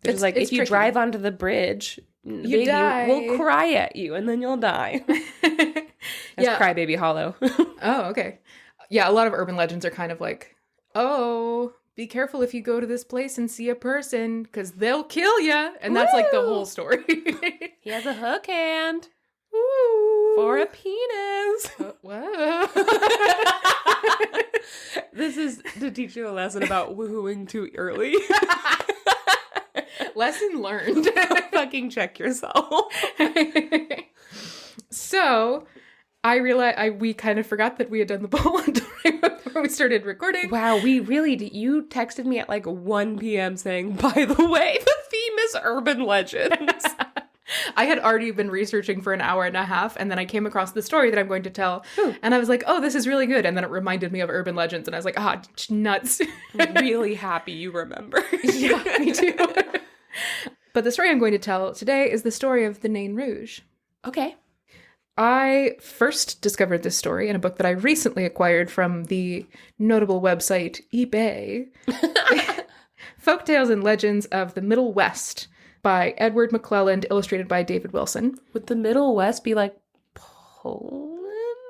It's like, if you tricky. Drive onto the bridge, baby will cry at you and then you'll die. That's Crybaby Hollow. Oh, okay. Yeah, a lot of urban legends are kind of like, oh, be careful if you go to this place and see a person because they'll kill you. And that's like the whole story. He has a hook hand. Ooh. For a penis. Whoa. This is to teach you a lesson about woohooing too early. Lesson learned. Fucking check yourself. So, I realized we kind of forgot that we had done the poll before we started recording. Wow, we really did. You texted me at like 1 p.m. saying, by the way, the theme is urban legends. I had already been researching for an hour and a half, and then I came across the story that I'm going to tell, and I was like, oh, this is really good, and then it reminded me of urban legends, and I was like, nuts. I'm really happy you remember. Yeah, me too. But the story I'm going to tell today is the story of the Nain Rouge. Okay. I first discovered this story in a book that I recently acquired from the notable website eBay. Folktales and Legends of the Middle West by Edward McClelland, illustrated by David Wilson. Would the Middle West be like Poland?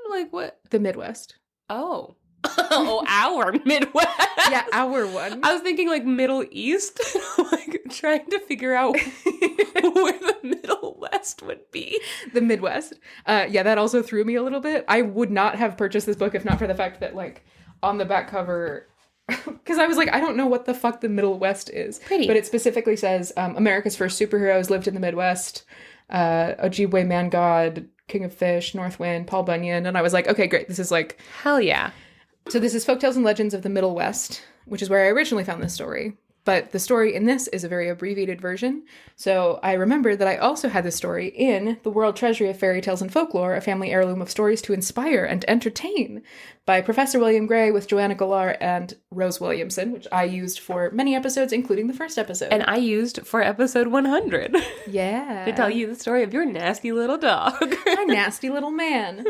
Like what? The Midwest. Oh. Oh, our Midwest. Yeah, our one. I was thinking like Middle East. Like trying to figure out where the Middle West would be. The Midwest. Yeah, that also threw me a little bit. I would not have purchased this book if not for the fact that like on the back cover, because I was like, I don't know what the fuck the Middle West is. Pretty. But it specifically says America's first superheroes lived in the Midwest. Ojibwe man god, King of Fish, North Wind, Paul Bunyan. And I was like, okay, great. This is like... Hell yeah. So this is Folktales and Legends of the Middle West, which is where I originally found this story. But the story in this is a very abbreviated version. So I remembered that I also had this story in The World Treasury of Fairy Tales and Folklore, a family heirloom of stories to inspire and entertain, by Professor William Gray with Joanna Galar and Rose Williamson, which I used for many episodes, including the first episode. And I used for episode 100. Yeah. To tell you the story of your nasty little dog. My nasty little man.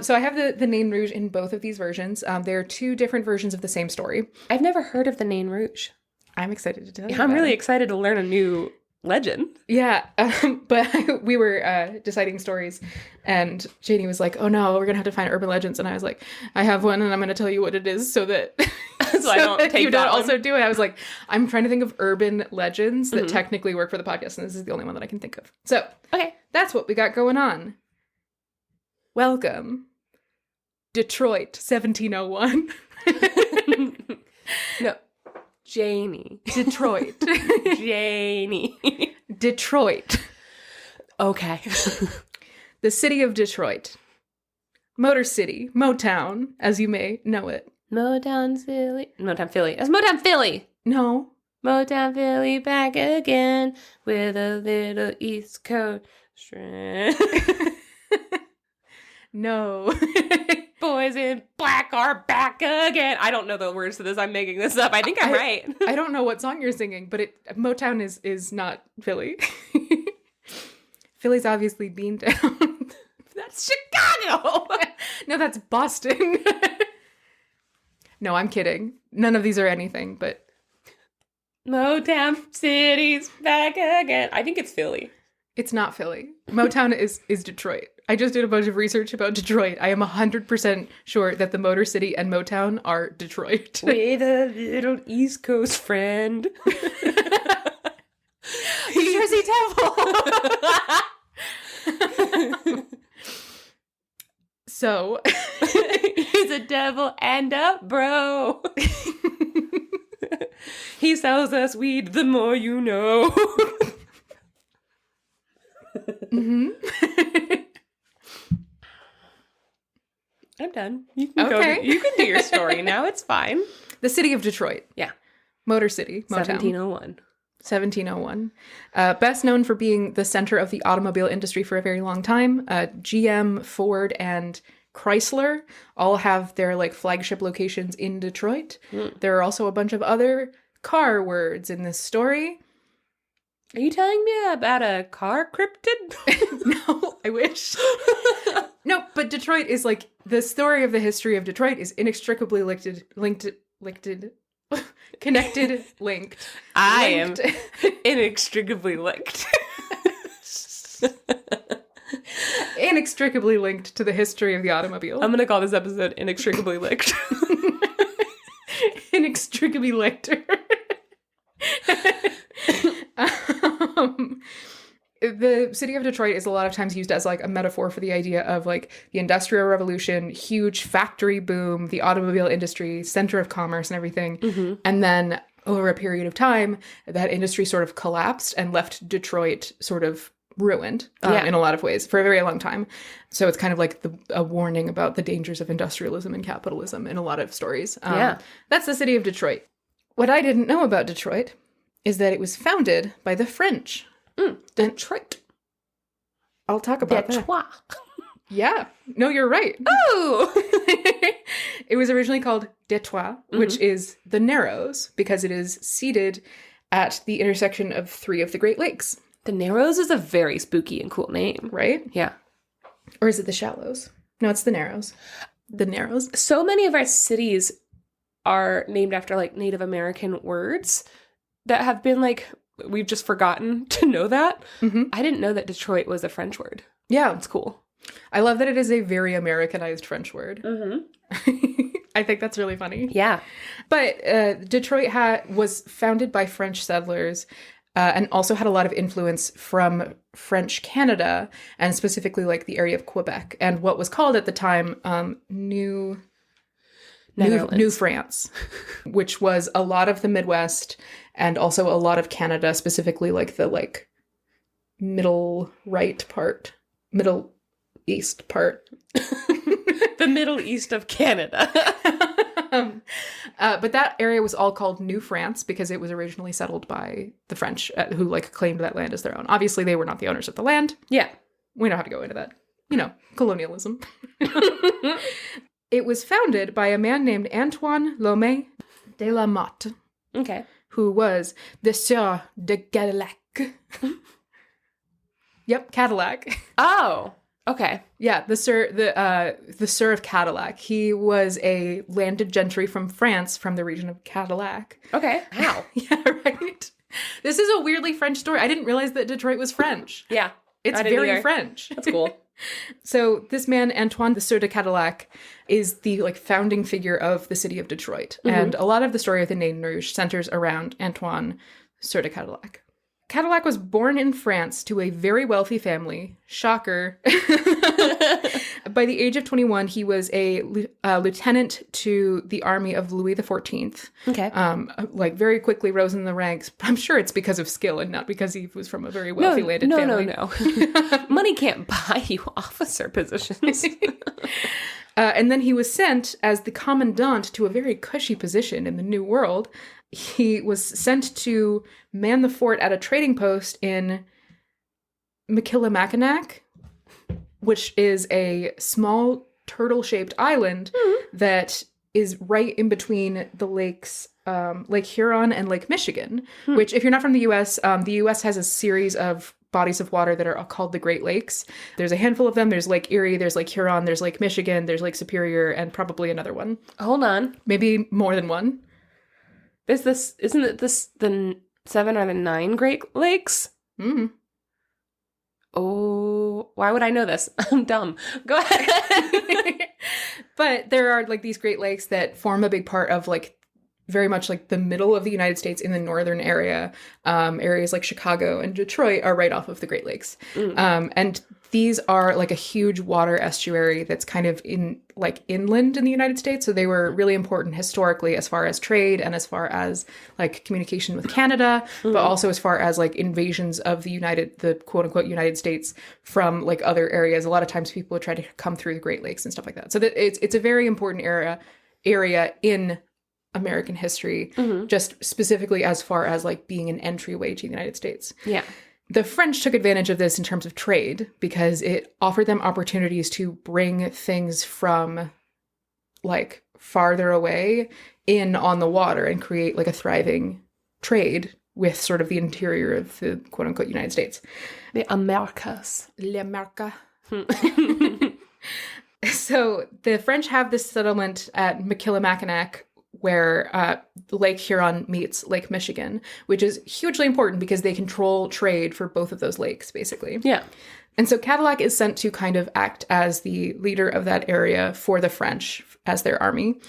So I have the Nain Rouge in both of these versions. There are two different versions of the same story. I've never heard of the Nain Rouge. I'm excited to tell you. I'm really excited to learn a new legend. Yeah, but we were deciding stories, and Janey was like, "Oh no, we're gonna have to find urban legends," and I was like, "I have one, and I'm gonna tell you what it is, so that so I don't take you that don't one. also do it." I was like, "I'm trying to think of urban legends that technically work for the podcast, and this is the only one that I can think of." So, okay, that's what we got going on. Welcome, Detroit, 1701. No. Janey. Detroit. Janey. Detroit. Okay. The city of Detroit. Motor City. Motown, as you may know it. Motown Philly. Motown Philly. That's Motown Philly. No. Motown Philly back again with a little East Coast strand. No. Boys in black are back again. I don't know the words to this. I'm making this up. I think I'm right. I don't know what song you're singing, but Motown is not Philly. Philly's obviously Beantown. That's Chicago. No, that's Boston. No, I'm kidding. None of these are anything, but Motown City's back again. I think it's Philly. It's not Philly. Motown is Detroit. I just did a bunch of research about Detroit. I am 100% sure that the Motor City and Motown are Detroit. With a little East Coast friend. Jersey Devil. So he's a devil and a bro. He sells us weed, the more you know. Mm-hmm. I'm done. You can Okay. go. You can do your story now. It's fine. The city of Detroit. Yeah. Motor City. Motown. 1701. 1701. Best known for being the center of the automobile industry for a very long time. GM, Ford, and Chrysler all have their like flagship locations in Detroit. There are also a bunch of other car words in this story. Are you telling me about a car cryptid? No, I wish. No, but Detroit is like, the story of the history of Detroit is inextricably connected, linked. I am inextricably linked. Inextricably linked to the history of the automobile. I'm going to call this episode Inextricably Linked. Inextricably linked. The city of Detroit is a lot of times used as like a metaphor for the idea of like the Industrial Revolution, huge factory boom, the automobile industry, center of commerce and everything. Mm-hmm. And then over a period of time, that industry sort of collapsed and left Detroit sort of ruined in a lot of ways for a very long time. So it's kind of like a warning about the dangers of industrialism and capitalism in a lot of stories. That's the city of Detroit. What I didn't know about Detroit is that it was founded by the French. Detroit. I'll talk about Detroit. that. Yeah. No, you're right. Oh! It was originally called Detroit, which is the Narrows, because it is seated at the intersection of three of the Great Lakes. The Narrows is a very spooky and cool name. Right? Yeah. Or is it the Shallows? No, it's the Narrows. The Narrows. So many of our cities are named after like Native American words that have been like, we've just forgotten to know that. Mm-hmm. I didn't know that Detroit was a French word. Yeah. It's cool. I love that it is a very Americanized French word. Mm-hmm. I think that's really funny. Yeah. But Detroit was founded by French settlers and also had a lot of influence from French Canada and specifically like the area of Quebec and what was called at the time New France, which was a lot of the Midwest and also a lot of Canada, specifically like the like middle east part. The Middle East of Canada. But that area was all called New France because it was originally settled by the French, who like claimed that land as their own. Obviously, they were not the owners of the land. Yeah. We don't have to go into that. You know, colonialism. It was founded by a man named Antoine Lomé de la Motte, Okay. who was the Sieur de Cadillac. Yep, Cadillac. Oh, okay. Yeah, the Sieur of Cadillac. He was a landed gentry from France, from the region of Cadillac. Okay. How? Yeah, right. This is a weirdly French story. I didn't realize that Detroit was French. Yeah. It's I didn't very either. French. That's cool. So this man, Antoine the Sieur de Cadillac, is the like founding figure of the city of Detroit. Mm-hmm. And a lot of the story of the Nain Rouge centers around Antoine Sieur de Cadillac. Cadillac was born in France to a very wealthy family. Shocker. By the age of 21, he was a lieutenant to the army of Louis XIV. Okay. Like very quickly rose in the ranks. I'm sure it's because of skill and not because he was from a very wealthy landed family. No. Money can't buy you officer positions. And then he was sent as the commandant to a very cushy position in the New World. He was sent to man the fort at a trading post in Michilimackinac, which is a small turtle-shaped island that is right in between the lakes, Lake Huron and Lake Michigan, which, if you're not from the U.S. has a series of bodies of water that are called the Great Lakes. There's a handful of them. There's Lake Erie, there's Lake Huron, there's Lake Michigan, there's Lake Superior, and probably another one. Hold on. Maybe more than one. Isn't it the 7 or the 9 Great Lakes? Mm-hmm. Oh, why would I know this? I'm dumb. Go ahead. But there are like these Great Lakes that form a big part of like very much like the middle of the United States in the northern area. Areas like Chicago and Detroit are right off of the Great Lakes. And these are like a huge water estuary that's kind of inland in the United States. So they were really important historically as far as trade and as far as like communication with Canada, but also as far as like invasions of the quote unquote United States from like other areas. A lot of times people would try to come through the Great Lakes and stuff like that. So that it's a very important area in American history, just specifically as far as like being an entryway to the United States. Yeah. The French took advantage of this in terms of trade because it offered them opportunities to bring things from like farther away in on the water and create like a thriving trade with sort of the interior of the quote unquote United States. The Americas. L'America. So the French have this settlement at Michilimackinac where Lake Huron meets Lake Michigan, which is hugely important because they control trade for both of those lakes, basically. Yeah. And so Cadillac is sent to kind of act as the leader of that area for the French as their army.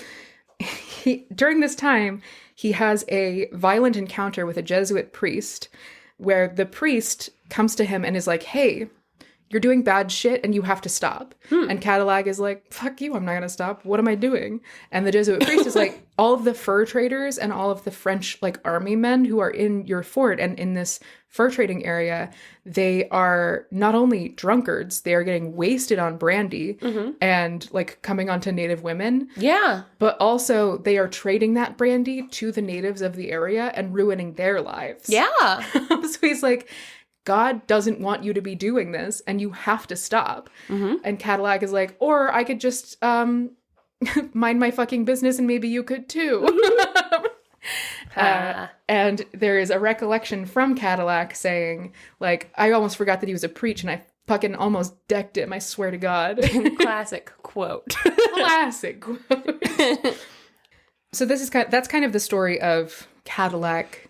During this time, he has a violent encounter with a Jesuit priest where the priest comes to him and is like, hey, you're doing bad shit and you have to stop. And Cadillac is like, fuck you, I'm not going to stop. What am I doing? And the Jesuit priest is like, all of the fur traders and all of the French like army men who are in your fort and in this fur trading area, they are not only drunkards, they are getting wasted on brandy and like coming onto native women. Yeah. But also they are trading that brandy to the natives of the area and ruining their lives. Yeah. So he's like, God doesn't want you to be doing this and you have to stop. And Cadillac is like, or I could just mind my fucking business and maybe you could too. And there is a recollection from Cadillac saying, like, I almost forgot that he was a preach and I fucking almost decked him, I swear to God. Classic quote. Classic quote. So that's kind of the story of Cadillac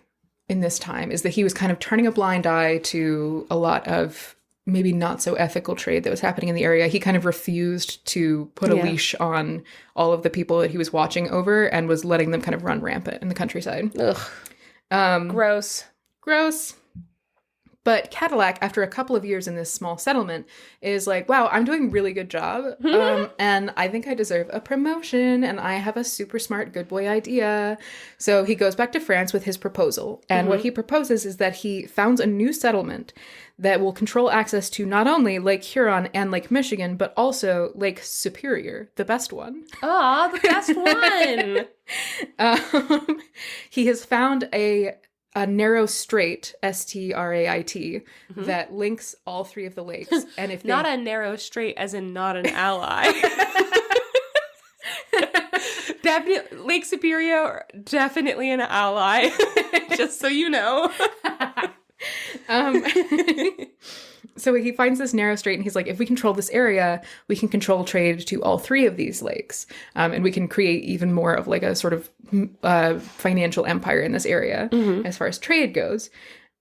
in this time, is that he was kind of turning a blind eye to a lot of maybe not so ethical trade that was happening in the area. He kind of refused to put a leash on all of the people that he was watching over and was letting them kind of run rampant in the countryside. Ugh. Gross. Gross. But Cadillac, after a couple of years in this small settlement, is like, wow, I'm doing a really good job. And I think I deserve a promotion. And I have a super smart good boy idea. So he goes back to France with his proposal. And what he proposes is that he founds a new settlement that will control access to not only Lake Huron and Lake Michigan, but also Lake Superior, the best one. Ah, the best one. He has found a narrow strait, Strait, that links all three of the lakes. And if not a narrow strait, as in not an ally. Definitely, Lake Superior, definitely an ally. Just so you know. So he finds this narrow strait and he's like, if we control this area, we can control trade to all three of these lakes. And we can create even more of like a sort of financial empire in this area as far as trade goes.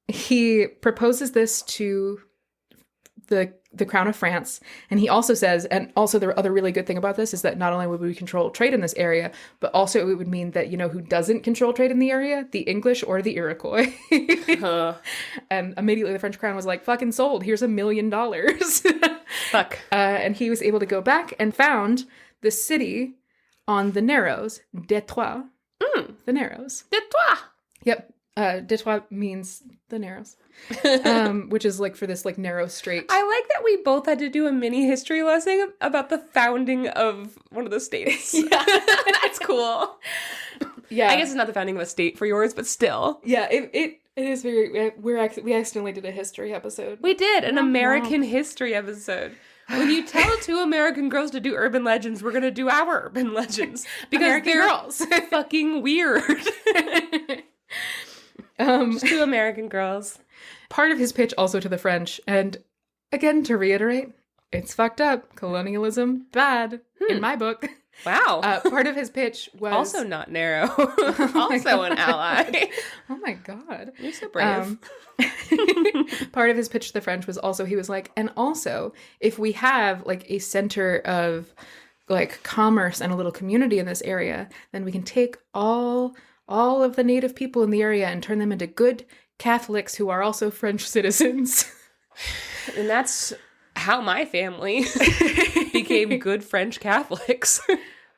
He proposes this to the crown of France. And he also says, and also the other really good thing about this is that not only would we control trade in this area, but also it would mean that, you know, who doesn't control trade in the area? The English or the Iroquois. And immediately the French crown was like, fucking sold. Here's $1 million. Fuck. And he was able to go back and found the city on the Narrows, Detroit. The Narrows. Detroit. Yep. Detroit means the Narrows. Which is like for this like narrow strait. I like that we both had to do a mini history lesson about the founding of one of the states. Yeah. That's cool. Yeah. I guess it's not the founding of a state for yours, but still. Yeah, it is very, we accidentally did a history episode. We did, an American history episode. When you tell two American girls to do urban legends, we're going to do our urban legends. Because American they're girls. Fucking weird. Just two American girls. Part of his pitch also to the French, and again, to reiterate, it's fucked up. Colonialism, bad, in my book. Wow. Part of his pitch was... Also not narrow. Also an ally. Oh my God. You're so brave. Part of his pitch to the French was also, he was like, and also, if we have like a center of like commerce and a little community in this area, then we can take all of the native people in the area and turn them into good Catholics who are also French citizens. And that's how my family became good French Catholics.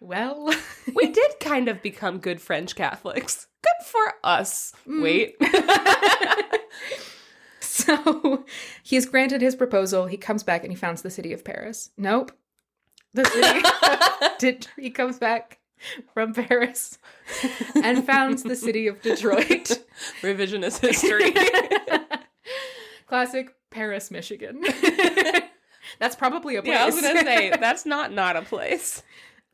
Well, we did kind of become good French Catholics. Good for us. Wait. So he has granted his proposal. He comes back and he founds the city of Paris. Nope. The city he comes back from Paris and founds the city of Detroit. Revisionist history. Classic Paris, Michigan. That's probably a place. Yeah, I was gonna say that's not a place.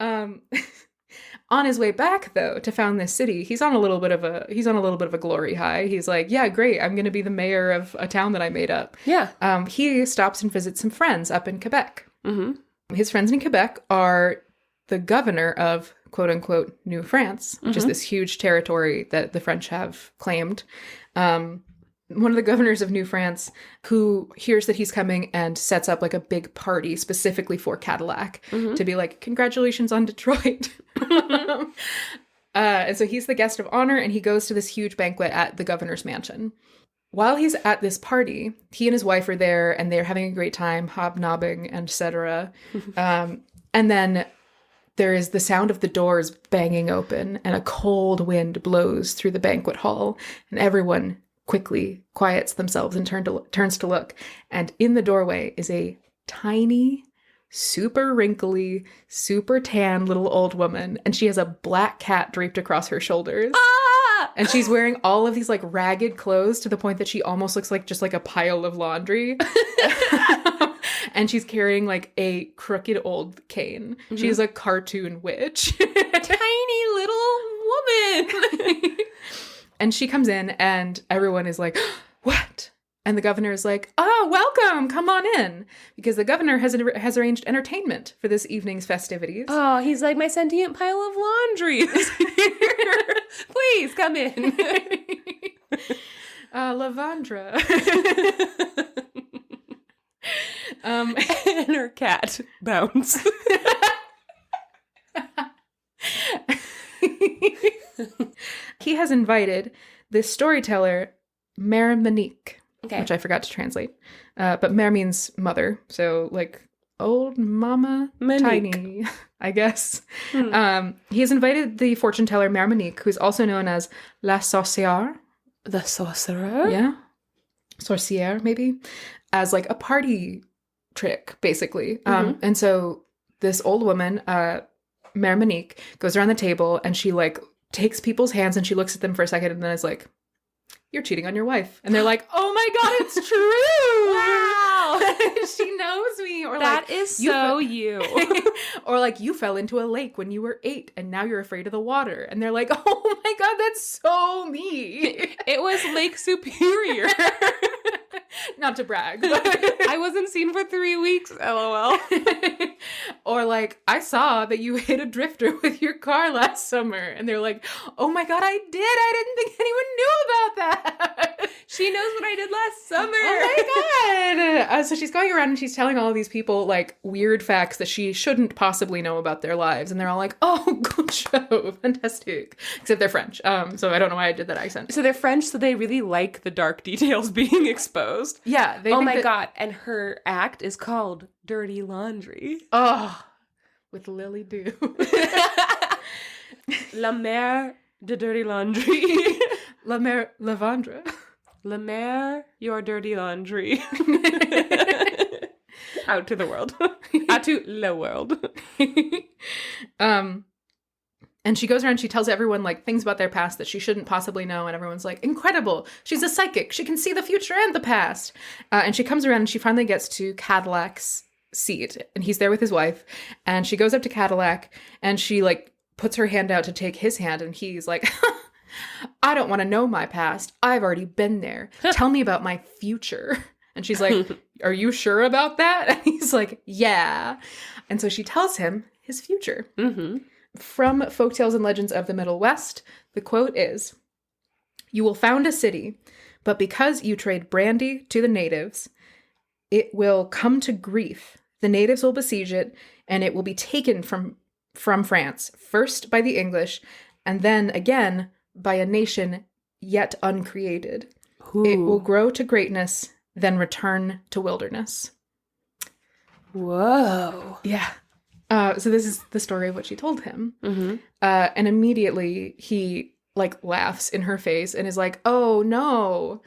On his way back though to found this city, he's on a little bit of a glory high. He's like, yeah, great, I'm gonna be the mayor of a town that I made up. Yeah. He stops and visits some friends up in Quebec. Mm-hmm. His friends in Quebec are the governor of quote unquote New France, which is this huge territory that the French have claimed. One of the governors of New France who hears that he's coming and sets up like a big party specifically for Cadillac to be like, congratulations on Detroit. And so he's the guest of honor and he goes to this huge banquet at the governor's mansion. While he's at this party, he and his wife are there and they're having a great time, hobnobbing, etc. And then there is the sound of the doors banging open and a cold wind blows through the banquet hall and everyone quickly quiets themselves and turns to look. And in the doorway is a tiny, super wrinkly, super tan little old woman. And she has a black cat draped across her shoulders. Ah! And she's wearing all of these like ragged clothes to the point that she almost looks like just like a pile of laundry. And she's carrying like a crooked old cane. She's a cartoon witch. Tiny little woman. And she comes in and everyone is like, what? And the governor is like, oh, welcome. Come on in. Because the governor has arranged entertainment for this evening's festivities. Oh, he's like, my sentient pile of laundry is here. Please come in. Lavandra. And her cat bounce. He has invited this storyteller, Mère Monique. Okay. which I forgot to translate. But mère means mother. So like old mama Monique. tiny, I guess. He has invited the fortune teller Mère Monique, who's also known as La Sorcière. The sorcerer? Yeah. Sorcière, maybe. As like a party trick, basically. And so this old woman, Mère Monique, goes around the table and she like takes people's hands and she looks at them for a second and then is like, "You're cheating on your wife." And they're like, "Oh my God, it's true." Wow. She knows me. Or That like, is so you. Or like, "You fell into a lake when you were 8 and now you're afraid of the water." And they're like, "Oh my God, that's so me." It was Lake Superior. Not to brag, but I wasn't seen for 3 weeks, lol. Or like, "I saw that you hit a drifter with your car last summer." And they're like, "Oh my God, I did. I didn't think anyone knew about that." She knows what I did last summer. Oh my God. So she's going around and she's telling all of these people like weird facts that she shouldn't possibly know about their lives. And they're all like, "Oh, good show. Fantastic." Except they're French. So I don't know why I did that accent. So they're French, so they really like the dark details being exposed. Yeah. They Oh think my that- God. And her act is called Dirty Laundry. Oh, with Lily Dew. La mère de Dirty Laundry. La Mère Lavandra. La mère, your dirty laundry. Out to the world. Out to the world. And she goes around, she tells everyone like things about their past that she shouldn't possibly know. And everyone's like, "Incredible. She's a psychic. She can see the future and the past." And she comes around and she finally gets to Cadillac's seat. And he's there with his wife. And she goes up to Cadillac and she like puts her hand out to take his hand. And he's like, "I don't want to know my past. I've already been there. Tell me about my future." And she's like, "Are you sure about that?" And he's like, "Yeah." And so she tells him his future. Mm-hmm. From Folktales and Legends of the Middle West, the quote is, "You will found a city, but because you trade brandy to the natives, it will come to grief. The natives will besiege it, and it will be taken from France, first by the English, and then again by a nation yet uncreated. Ooh. It will grow to greatness, then return to wilderness." Whoa. Yeah. So this is the story of what she told him. Mm-hmm. And immediately he like laughs in her face and is like, "Oh no,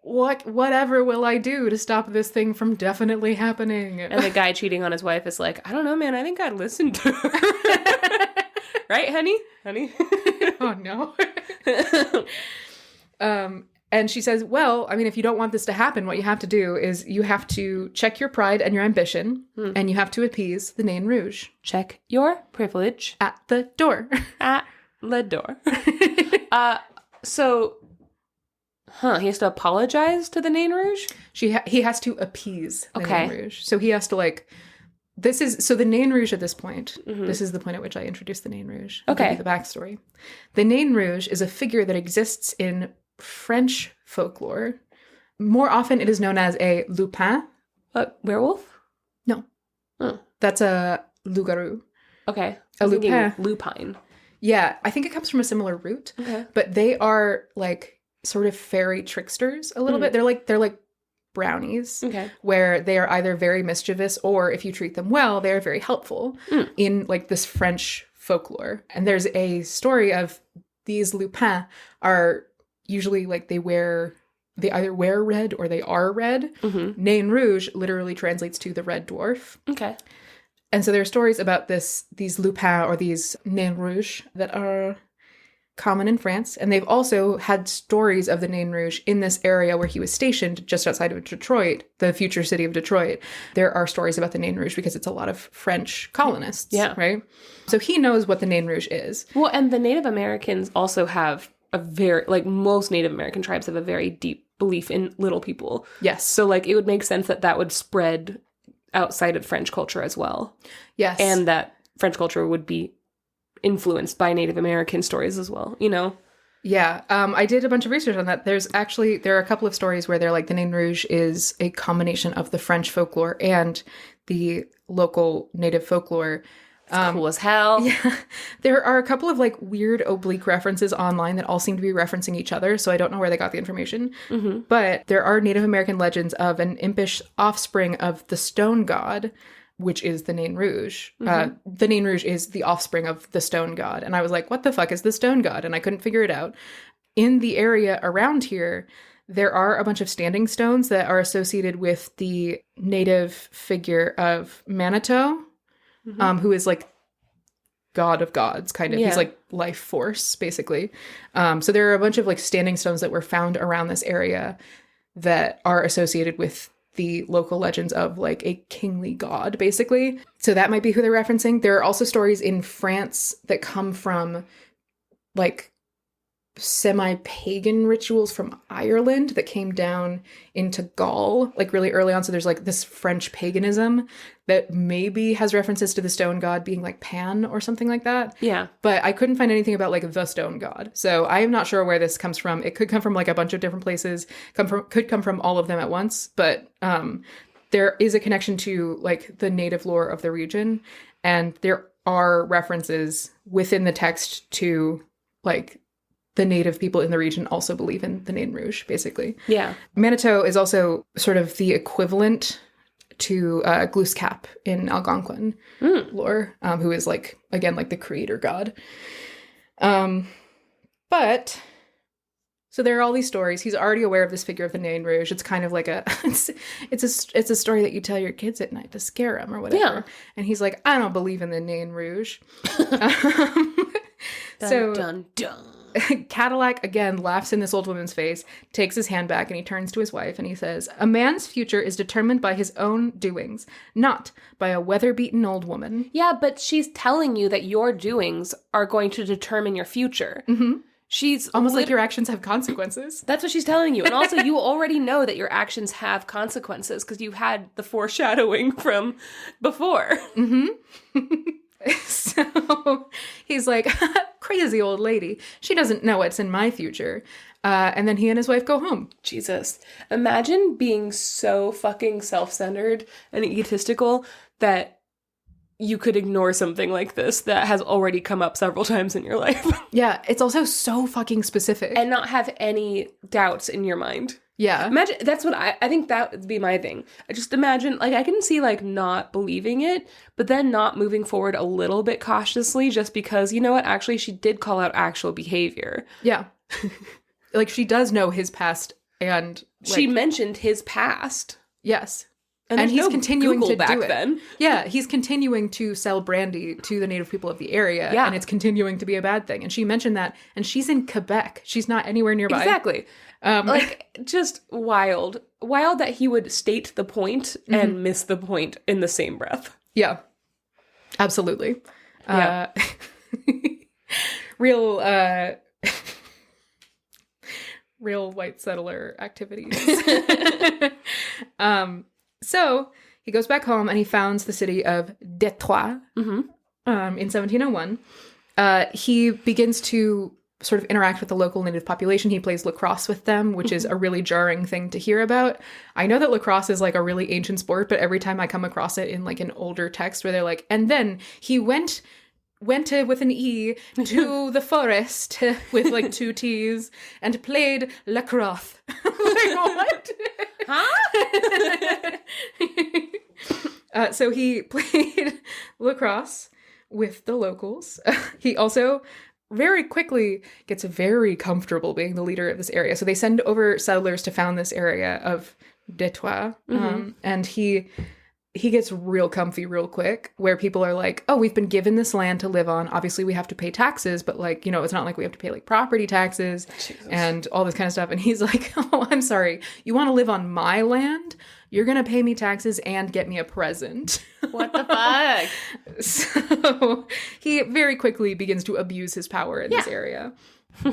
whatever will I do to stop this thing from definitely happening?" And the guy cheating on his wife is like, "I don't know, man. I think I'd listen to her." Right, honey? Honey? Oh no. And she says, "Well, I mean, if you don't want this to happen, what you have to do is you have to check your pride and your ambition, and you have to appease the Nain Rouge Check your privilege at the door." at the door. He has to apologize to the Nain Rouge? He has to appease the Okay. Nain Rouge. So he has to like, the Nain Rouge at this point, this is the point at which I introduced the Nain Rouge. I'll give Okay. you the backstory. The Nain Rouge is a figure that exists in French folklore. More often it is known as a lupin. Werewolf? No. Oh. That's a loup-garou. Okay. A I was thinking lupin. lupine. Yeah, I think it comes from a similar root. Okay. But they are like sort of fairy tricksters a little bit. They're like brownies. Okay. Where they are either very mischievous or if you treat them well, they are very helpful in like this French folklore. And there's a story of these lupins are usually like they either wear red or they are red. Mm-hmm. Nain Rouge literally translates to the red dwarf. Okay. And so there are stories about these lupins or these Nain Rouge that are common in France. And they've also had stories of the Nain Rouge in this area where he was stationed just outside of Detroit, the future city of Detroit. There are stories about the Nain Rouge because it's a lot of French colonists, right? So he knows what the Nain Rouge is. Well, and the Native Americans also have a very, like most Native American tribes have a very deep belief in little people. Yes. So like it would make sense that would spread outside of French culture as well. Yes. And that French culture would be influenced by Native American stories as well, you know? Yeah. I did a bunch of research on that. There are a couple of stories where they're like the Nain Rouge is a combination of the French folklore and the local native folklore. It's cool as hell. Yeah. There are a couple of like weird oblique references online that all seem to be referencing each other, so I don't know where they got the information. Mm-hmm. But there are Native American legends of an impish offspring of the stone god, which is the Nain Rouge. Mm-hmm. The Nain Rouge is the offspring of the stone god. And I was like, what the fuck is the stone god? And I couldn't figure it out. In the area around here, there are a bunch of standing stones that are associated with the native figure of Manitou, who is like god of gods, kind of. Yeah. He's like life force, basically. So there are a bunch of like standing stones that were found around this area that are associated with the local legends of like a kingly god, basically. So that might be who they're referencing. There are also stories in France that come from like semi-pagan rituals from Ireland that came down into Gaul, like really early on. So there's like this French paganism that maybe has references to the stone god being like Pan or something like that. Yeah. But I couldn't find anything about like the stone god. So I am not sure where this comes from. It could come from like a bunch of different places, could come from all of them at once. But there is a connection to like the native lore of the region. And there are references within the text to like the native people in the region also believe in the Nain Rouge, basically. Yeah. Manitou is also sort of the equivalent to Glooskap in Algonquin lore, who is like, again, like the creator god. But, so there are all these stories. He's already aware of this figure of the Nain Rouge. It's kind of like it's a story that you tell your kids at night to scare them or whatever. Yeah. And he's like, I don't believe in the Nain Rouge. Dun, dun, dun. Cadillac, again, laughs in this old woman's face, takes his hand back, and he turns to his wife and he says, a man's future is determined by his own doings, not by a weather-beaten old woman. Yeah, but she's telling you that your doings are going to determine your future. Mm-hmm. She's almost like your actions have consequences. That's what she's telling you. And also, you already know that your actions have consequences because you had the foreshadowing from before. Mm-hmm. So he's like, crazy old lady. She doesn't know what's in my future. And then he and his wife go home. Jesus. Imagine being so fucking self-centered and egotistical that you could ignore something like this that has already come up several times in your life. Yeah, it's also so fucking specific. And not have any doubts in your mind. Yeah. Imagine, that's what I think that would be my thing. I just imagine, like, I can see, like, not believing it, but then not moving forward a little bit cautiously just because, you know what, actually, she did call out actual behavior. Yeah. Like, she does know his past and... Like, she mentioned his past. Yes. And he's continuing Google to do it. Then. Yeah, he's continuing to sell brandy to the native people of the area, and it's continuing to be a bad thing. And she mentioned that, and she's in Quebec. She's not anywhere nearby. Exactly. Like, just wild. Wild that he would state the point and miss the point in the same breath. Yeah. Absolutely. Yeah. Real white settler activities. So he goes back home and he founds the city of Detroit in 1701. He begins to sort of interact with the local native population. He plays lacrosse with them, which is a really jarring thing to hear about. I know that lacrosse is like a really ancient sport, but every time I come across it in like an older text where they're like, and then he went with an E to the forest with like 2 T's and played lacrosse. Like, what? Huh? So he played lacrosse with the locals. He also very quickly gets very comfortable being the leader of this area. So they send over settlers to found this area of Detroit. And he gets real comfy real quick, where people are like, oh, we've been given this land to live on. Obviously, we have to pay taxes, but like, you know, it's not like we have to pay like property taxes and all this kind of stuff. And he's like, oh, I'm sorry. You want to live on my land? You're going to pay me taxes and get me a present. What the fuck? So he very quickly begins to abuse his power in this area.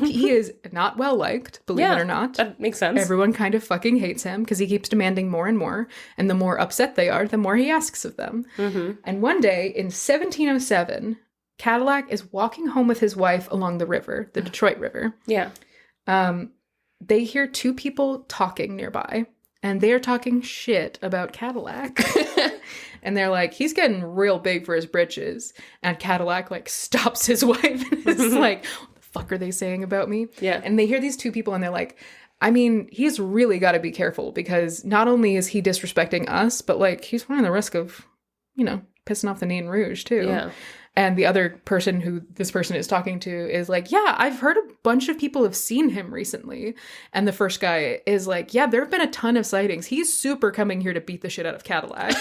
He is not well liked, believe it or not. That makes sense. Everyone kind of fucking hates him because he keeps demanding more and more. And the more upset they are, the more he asks of them. And one day in 1707, Cadillac is walking home with his wife along the river, the Detroit River. Yeah. They hear 2 people talking nearby. And they are talking shit about Cadillac. And they're like, he's getting real big for his britches. And Cadillac like stops his wife and is like, what the fuck are they saying about me? Yeah. And they hear these two people and they're like, I mean, he's really got to be careful because not only is he disrespecting us, but like he's running the risk of, you know, pissing off the Nain Rouge too. Yeah. And the other person who this person is talking to is like, yeah, I've heard a bunch of people have seen him recently. And the first guy is like, yeah, there have been a ton of sightings. He's super coming here to beat the shit out of Cadillac.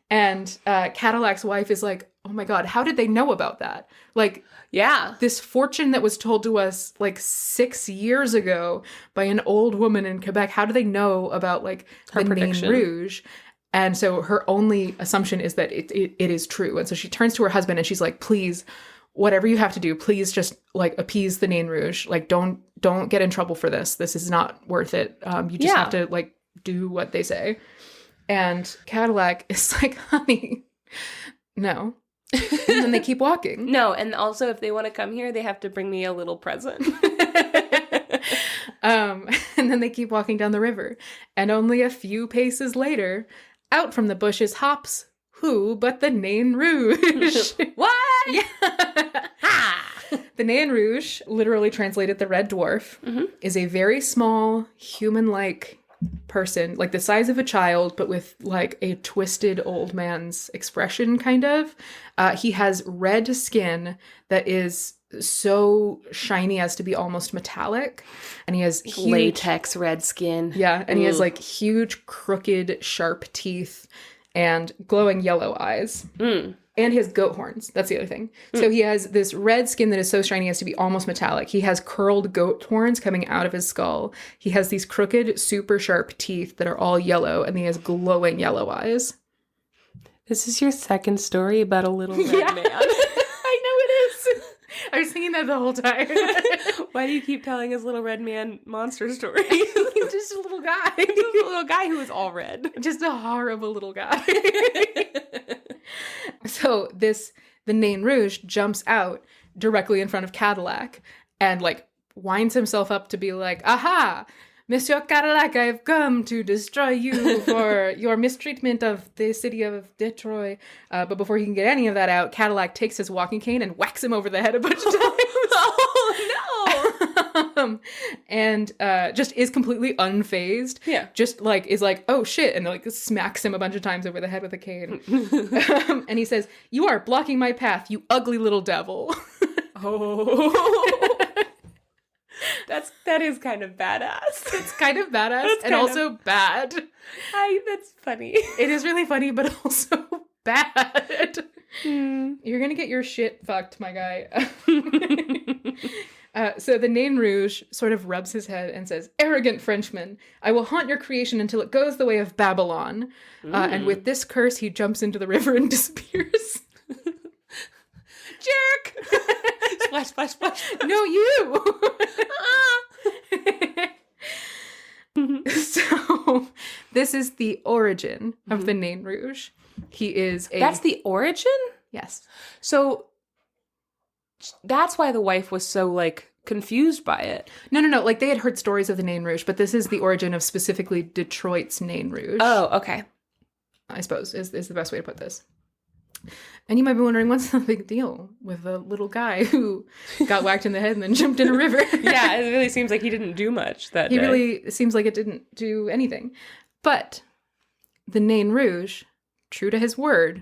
And Cadillac's wife is like, oh my God, how did they know about that? Like, yeah, this fortune that was told to us like 6 years ago by an old woman in Quebec, how do they know about like her the prediction. Nain Rouge? And so her only assumption is that it is true. And so she turns to her husband and she's like, please, whatever you have to do, please just like appease the Nain Rouge. Like, don't get in trouble for this. This is not worth it. You just have to like do what they say. And Cadillac is like, honey, no. And then they keep walking. No, and also if they want to come here, they have to bring me a little present. And then they keep walking down the river. And only a few paces later, out from the bushes hops who but the Nain Rouge. What? Yeah. Ha! The Nain Rouge, literally translated the Red Dwarf, is a very small, human-like person, like the size of a child, but with like a twisted old man's expression, kind of. He has red skin that is so shiny as to be almost metallic, and he has huge, latex red skin. yeah, and he has like huge, crooked, sharp teeth and glowing yellow eyes. And he has goat horns. That's the other thing. So he has this red skin that is so shiny as to be almost metallic. He has curled goat horns coming out of his skull. He has these crooked, super sharp teeth that are all yellow, and he has glowing yellow eyes. This is your second story about a little red Yeah. man. I know it is. I was thinking that the whole time. Why do you keep telling his little red man monster stories? He's just a little guy. Just a little guy who is all red. Just a horrible little guy. So the Nain Rouge jumps out directly in front of Cadillac and like winds himself up to be like, aha, Monsieur Cadillac, I have come to destroy you for your mistreatment of the city of Detroit. But before he can get any of that out, Cadillac takes his walking cane and whacks him over the head a bunch of times. Oh, no! And just is completely unfazed. Yeah. Just like is like, oh shit, and like smacks him a bunch of times over the head with a cane. And he says, "You are blocking my path, you ugly little devil." Oh. That is kind of badass. It's kind of badass That's and kind also bad. That's funny. It is really funny, but also bad. You're gonna get your shit fucked, my guy. So the Nain Rouge sort of rubs his head and says, "Arrogant Frenchman, I will haunt your creation until it goes the way of Babylon." And with this curse, he jumps into the river and disappears. Jerk! Splash, splash, splash. No, you! So, this is the origin of the Nain Rouge. He is a... That's the origin? Yes. So, that's why the wife was so, like, confused by it. No. Like, they had heard stories of the Nain Rouge, but this is the origin of specifically Detroit's Nain Rouge. Oh, okay. I suppose, is the best way to put this. And you might be wondering, what's the big deal with a little guy who got whacked in the head and then jumped in a river? Yeah, it really seems like he didn't do much that He day. really seems like it didn't do anything. But the Nain Rouge, true to his word,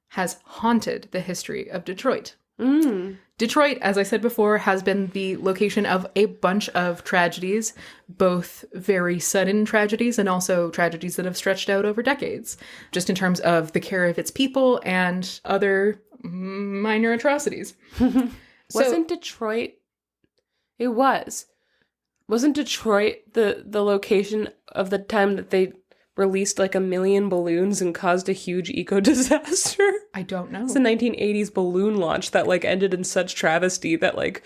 has haunted the history of Detroit. Detroit, as I said before, has been the location of a bunch of tragedies, both very sudden tragedies and also tragedies that have stretched out over decades, just in terms of the care of its people and other minor atrocities. Wasn't Detroit... It was. Wasn't Detroit the location of the time that they released like 1 million balloons and caused a huge eco-disaster? I don't know. It's the 1980s balloon launch that like ended in such travesty that like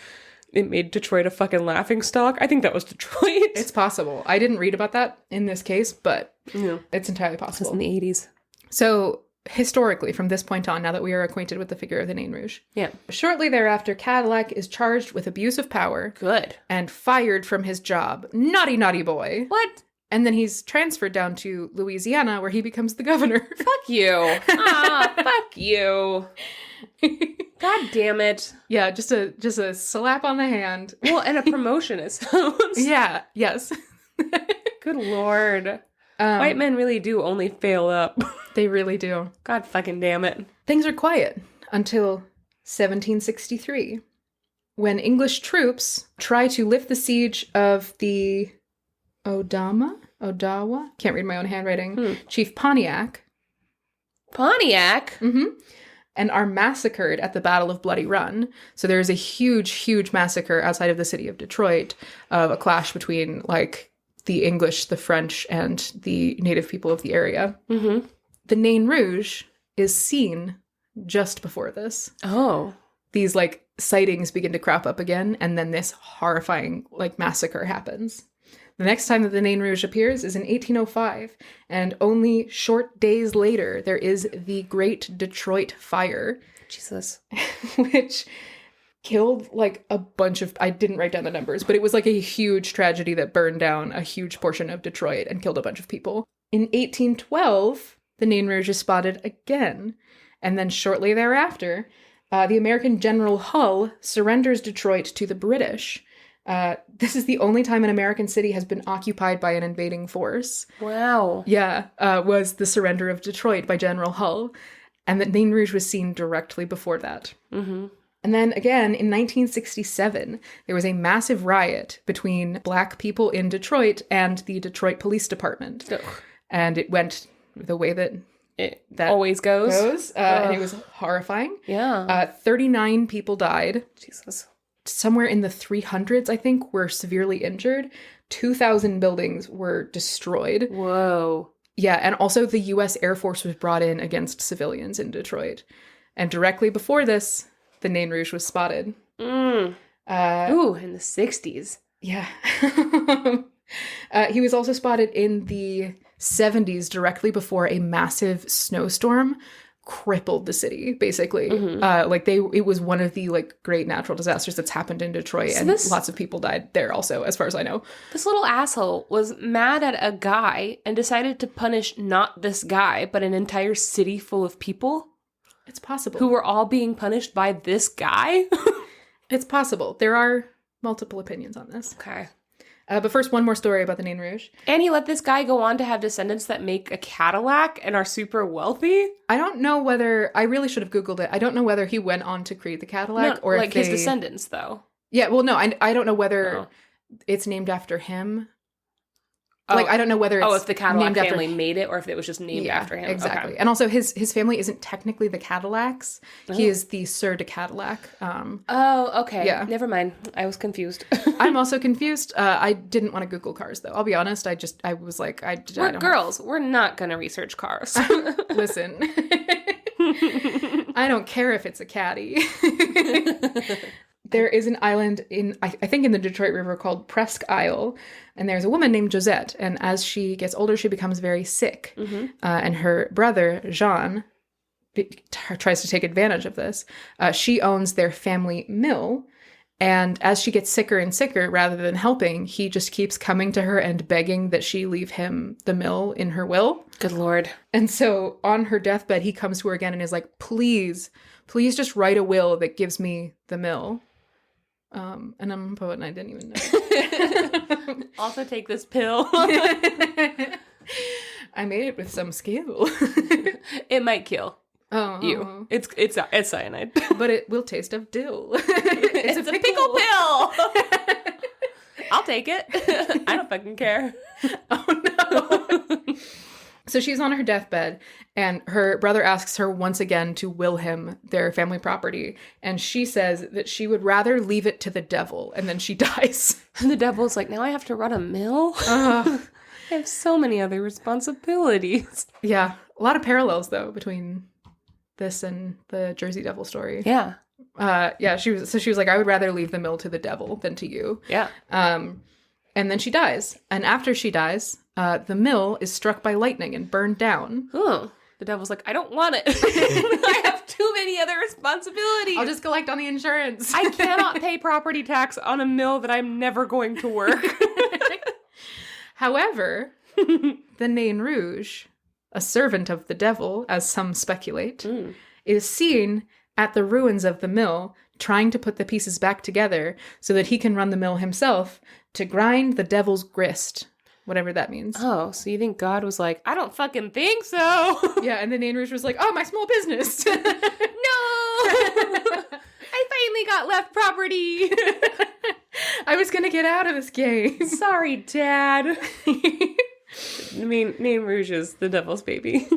it made Detroit a fucking laughingstock. I think that was Detroit. It's possible. I didn't read about that in this case, but Yeah. it's entirely It was possible. in the 80s. So, historically, from this point on, now that we are acquainted with the figure of the Nain Rouge, Yeah. shortly thereafter, Cadillac is charged with abuse of power Good. and fired from his job. Naughty, naughty boy. What? And then he's transferred down to Louisiana, where he becomes the governor. Fuck you. Fuck you. God damn it. Yeah, just a slap on the hand. Well, and a promotion, it sounds. Yeah, yes. Good Lord. White men really do only fail up. They really do. God fucking damn it. Things are quiet until 1763, when English troops try to lift the siege of the Odawa? Can't read my own handwriting. Chief Pontiac. Pontiac? Mm-hmm. And are massacred at the Battle of Bloody Run. So there is a huge, huge massacre outside of the city of Detroit of a clash between, like, the English, the French, and the native people of the area. Mm-hmm. The Nain Rouge is seen just before this. Oh. These, like, sightings begin to crop up again, and then this horrifying, like, massacre happens. The next time that the Nain Rouge appears is in 1805, and only short days later, there is the Great Detroit Fire. Jesus. Which killed, like, a bunch of... I didn't write down the numbers, but it was, like, a huge tragedy that burned down a huge portion of Detroit and killed a bunch of people. In 1812, the Nain Rouge is spotted again, and then shortly thereafter, the American General Hull surrenders Detroit to the British. This is the only time an American city has been occupied by an invading force. Wow. Yeah, was the surrender of Detroit by General Hull. And the Nain Rouge was seen directly before that. Mm-hmm. And then again, in 1967, there was a massive riot between Black people in Detroit and the Detroit Police Department. Ugh. And it went the way that that always goes. And it was horrifying. Yeah. 39 people died. Jesus. Somewhere in the 300s, I think, were severely injured. 2,000 buildings were destroyed. Whoa. Yeah, and also the U.S. Air Force was brought in against civilians in Detroit. And directly before this, the Nain Rouge was spotted. Ooh, in the 60s. Yeah. He was also spotted in the 70s, directly before a massive snowstorm crippled the city, basically. Mm-hmm. It was one of the, like, great natural disasters that's happened in Detroit, and lots of people died there also, as far as I know. This little asshole was mad at a guy and decided to punish not this guy, but an entire city full of people. It's possible. Who were all being punished by this guy? It's possible. There are multiple opinions on this. Okay. But first, one more story about the Nain Rouge. And he let this guy go on to have descendants that make a Cadillac and are super wealthy? I don't know whether... I really should have Googled it. I don't know whether he went on to create the Cadillac or like his descendants, though. Yeah, well, no, I don't know whether it's named after him. Like, I don't know whether it's if the Cadillac family made it or if it was just named after him. Exactly. Okay. And also, his family isn't technically the Cadillacs. Oh. He is the Sieur de Cadillac. Okay. Yeah. Never mind. I was confused. I'm also confused. I didn't want to Google cars, though. I'll be honest. I was like, we're girls. We're not going to research cars. Listen. I don't care if it's a caddy. There is an island I think in the Detroit River called Presque Isle, and there's a woman named Josette, and as she gets older, she becomes very sick, and her brother, Jean, tries to take advantage of this. She owns their family mill, and as she gets sicker and sicker, rather than helping, he just keeps coming to her and begging that she leave him the mill in her will. Good Lord. And so on her deathbed, he comes to her again and is like, please just write a will that gives me the mill. And I'm a poet and I didn't even know. Also take this pill. I made it with some skill. It might kill you. It's cyanide. But it will taste of dill. It's a pickle pill. I'll take it. I don't fucking care. Oh no. So she's on her deathbed, and her brother asks her once again to will him their family property, and she says that she would rather leave it to the devil, and then she dies. And the devil's like, now I have to run a mill? I have so many other responsibilities. Yeah. A lot of parallels, though, between this and the Jersey Devil story. Yeah. She was like, I would rather leave the mill to the devil than to you. Yeah. And then she dies. And after she dies, the mill is struck by lightning and burned down. Oh. The devil's like, I don't want it. I have too many other responsibilities. I'll just collect on the insurance. I cannot pay property tax on a mill that I'm never going to work. However, the Nain Rouge, a servant of the devil, as some speculate, is seen at the ruins of the mill trying to put the pieces back together so that he can run the mill himself to grind the devil's grist, whatever that means. Oh, so you think God was like, I don't fucking think so. Yeah, and the Nain Rouge was like, oh, my small business. No! I finally got left property. I was going to get out of this game. Sorry, Dad. I mean, Nain Rouge is the devil's baby.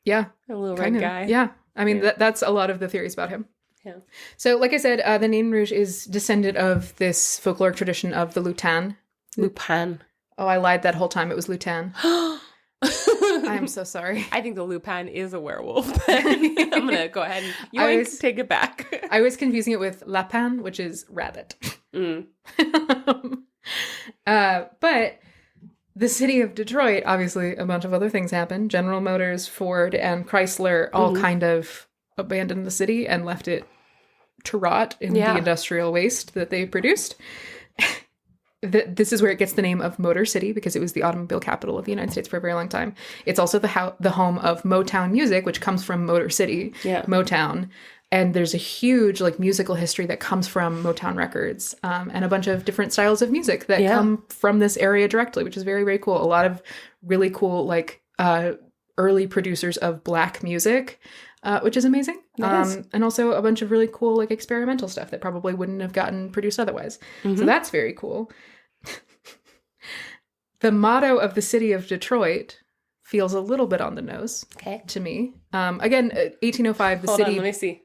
Yeah. A little red guy. Yeah. I mean, that's a lot of the theories about him. Yeah. So, like I said, the Nain Rouge is descendant of this folkloric tradition of the Lutan. Lupin. Oh, I lied that whole time. It was Lutan. I'm so sorry. I think the Lupin is a werewolf. I'm going to go ahead and take it back. I was confusing it with lapin, which is rabbit. But the city of Detroit, obviously, a bunch of other things happened. General Motors, Ford, and Chrysler all kind of abandoned the city and left it to rot in the industrial waste that they produced. This is where it gets the name of Motor City, because it was the automobile capital of the United States for a very long time. It's also the home of Motown music, which comes from Motor City, Motown. And there's a huge musical history that comes from Motown records, and a bunch of different styles of music that come from this area directly, which is very, very cool. A lot of really cool, early producers of Black music, which is amazing. And also a bunch of really cool, experimental stuff that probably wouldn't have gotten produced otherwise. So that's very cool. The motto of the city of Detroit feels a little bit on the nose to me. Again, 1805, the Hold city... on, let me see.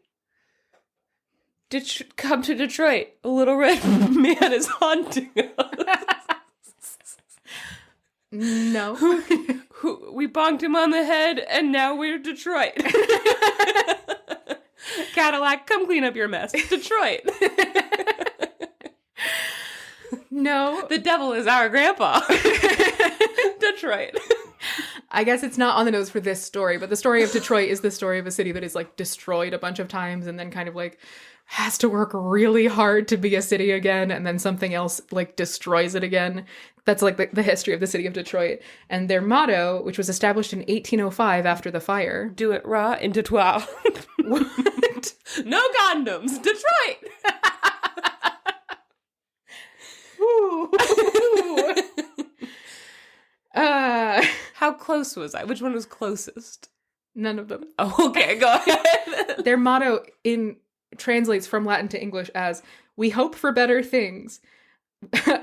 Come to Detroit. A little red man is haunting us. No. We bonked him on the head, and now we're Detroit. Cadillac, come clean up your mess. Detroit. No. The devil is our grandpa. Detroit. I guess it's not on the nose for this story, but the story of Detroit is the story of a city that is destroyed a bunch of times and then kind of has to work really hard to be a city again, and then something else destroys it again. That's the history of the city of Detroit. And their motto, which was established in 1805 after the fire. Do it raw in Detroit. No condoms. Detroit. Ooh. How close was I? Which one was closest? None of them. Oh, okay, go ahead. Their motto translates from Latin to English as, "We hope for better things.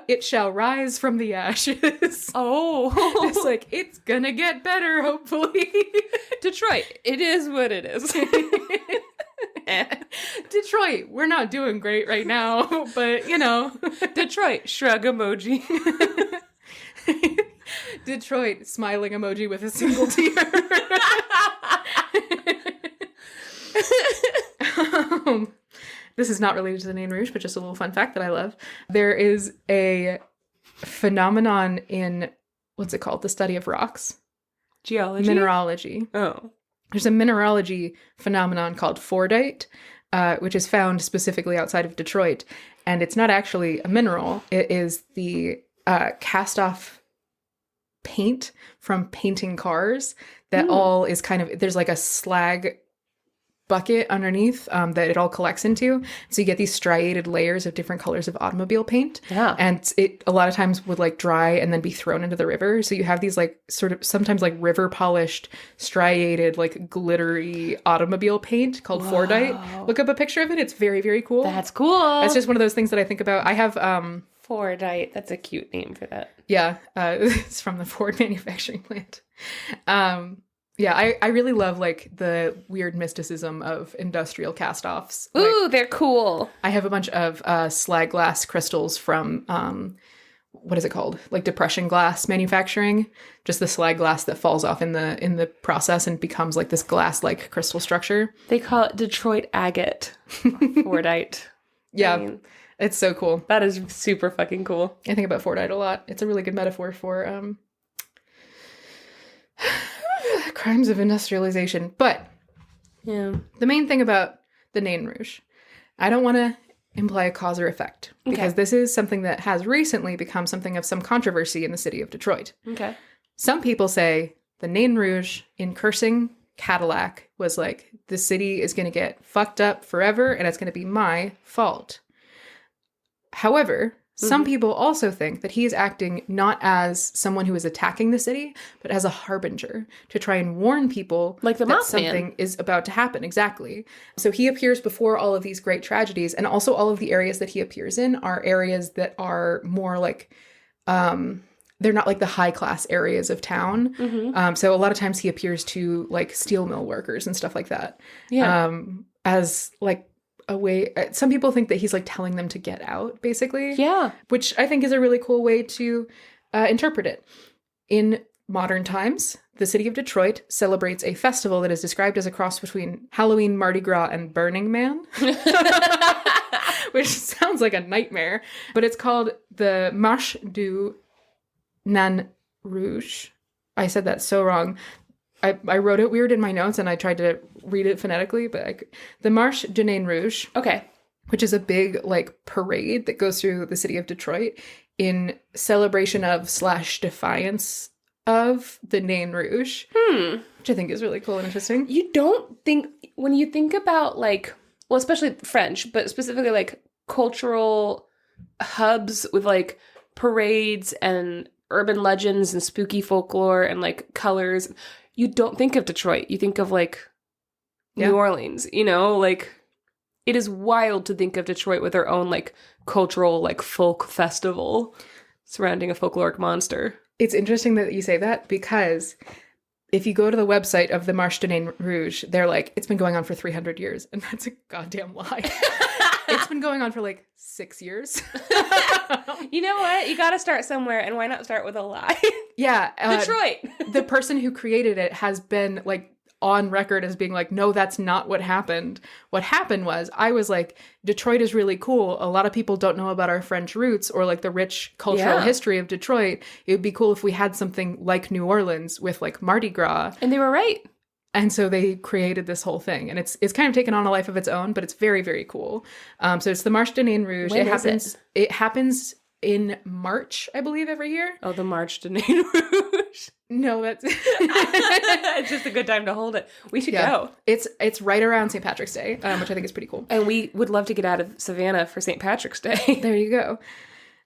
It shall rise from the ashes." Oh. It's it's gonna get better, hopefully. Detroit, it is what it is. Detroit, we're not doing great right now, but Detroit, shrug emoji. Detroit, smiling emoji with a single tear. This is not related to the Nain Rouge, but just a little fun fact that I love. There is a phenomenon in, what's it called? The study of rocks. Geology? Mineralogy. Oh. There's a mineralogy phenomenon called Fordite, which is found specifically outside of Detroit. And it's not actually a mineral. It is the cast-off paint from painting cars that all is there's a slag bucket underneath that it all collects into. So you get these striated layers of different colors of automobile paint. Yeah. And it a lot of times would dry and then be thrown into the river. So you have these sort of sometimes river polished, striated, glittery automobile paint called Fordite. Look up a picture of it. It's very, very cool. That's cool. That's just one of those things that I think about. I have Fordite. That's a cute name for that. Yeah. It's from the Ford manufacturing plant. Yeah, I really love the weird mysticism of industrial cast-offs. Ooh, they're cool. I have a bunch of slag glass crystals from what is it called? Depression glass manufacturing. Just the slag glass that falls off in the process and becomes this glass-like crystal structure. They call it Detroit agate. Fordite. Yeah. I mean, it's so cool. That is super fucking cool. I think about Fordite a lot. It's a really good metaphor for crimes of industrialization. But yeah, the main thing about the Nain Rouge, I don't want to imply a cause or effect, because this is something that has recently become something of some controversy in the city of Detroit. Okay. Some people say the Nain Rouge in cursing Cadillac was like, the city is going to get fucked up forever and it's going to be my fault. However, some people also think that he is acting not as someone who is attacking the city, but as a harbinger to try and warn people Like the that Mothman. something is about to happen. Exactly. So he appears before all of these great tragedies, and also all of the areas that he appears in are areas that are more like, they're not like the high class areas of town. So a lot of times he appears to like steel mill workers and stuff like that. Yeah. As like a way, some people think that he's like telling them to get out, basically. Yeah. Which I think is a really cool way to interpret it. In modern times, the city of Detroit celebrates a festival that is described as a cross between Halloween, Mardi Gras, and Burning Man. Which sounds like a nightmare. But it's called the Marche du Nain Rouge. I said that so wrong. I wrote it weird in my notes and I tried to read it phonetically, but the Marche du Nain Rouge, Okay. which is a big like parade that goes through the city of Detroit in celebration of / defiance of the Nain Rouge, which I think is really cool and interesting. You don't think, when you think about like, well, especially French, but specifically like cultural hubs with like parades and urban legends and spooky folklore and like colors, you don't think of Detroit. You think of like New Orleans, you know, like it is wild to think of Detroit with their own like cultural like folk festival surrounding a folkloric monster. It's interesting that you say that, because if you go to the website of the Marche du Nain Rouge, they're like, it's been going on for 300 years. And that's a goddamn lie. It's been going on for like 6 years. You know what? You got to start somewhere, and why not start with a lie? Yeah. Detroit. The person who created it has been like on record as being like, no, that's not what happened. What happened was, I was like, Detroit is really cool. A lot of people don't know about our French roots or like the rich cultural history of Detroit. It would be cool if we had something like New Orleans with like Mardi Gras. And they were right. And so they created this whole thing, and it's kind of taken on a life of its own, but it's very, very cool. So it's the Marche du Nain Rouge. When is it? It happens in March, I believe, every year. Oh, the March to Nain Rouge. No, that's It's just a good time to hold it. We should go. It's right around St. Patrick's Day, which I think is pretty cool. And we would love to get out of Savannah for St. Patrick's Day. There you go.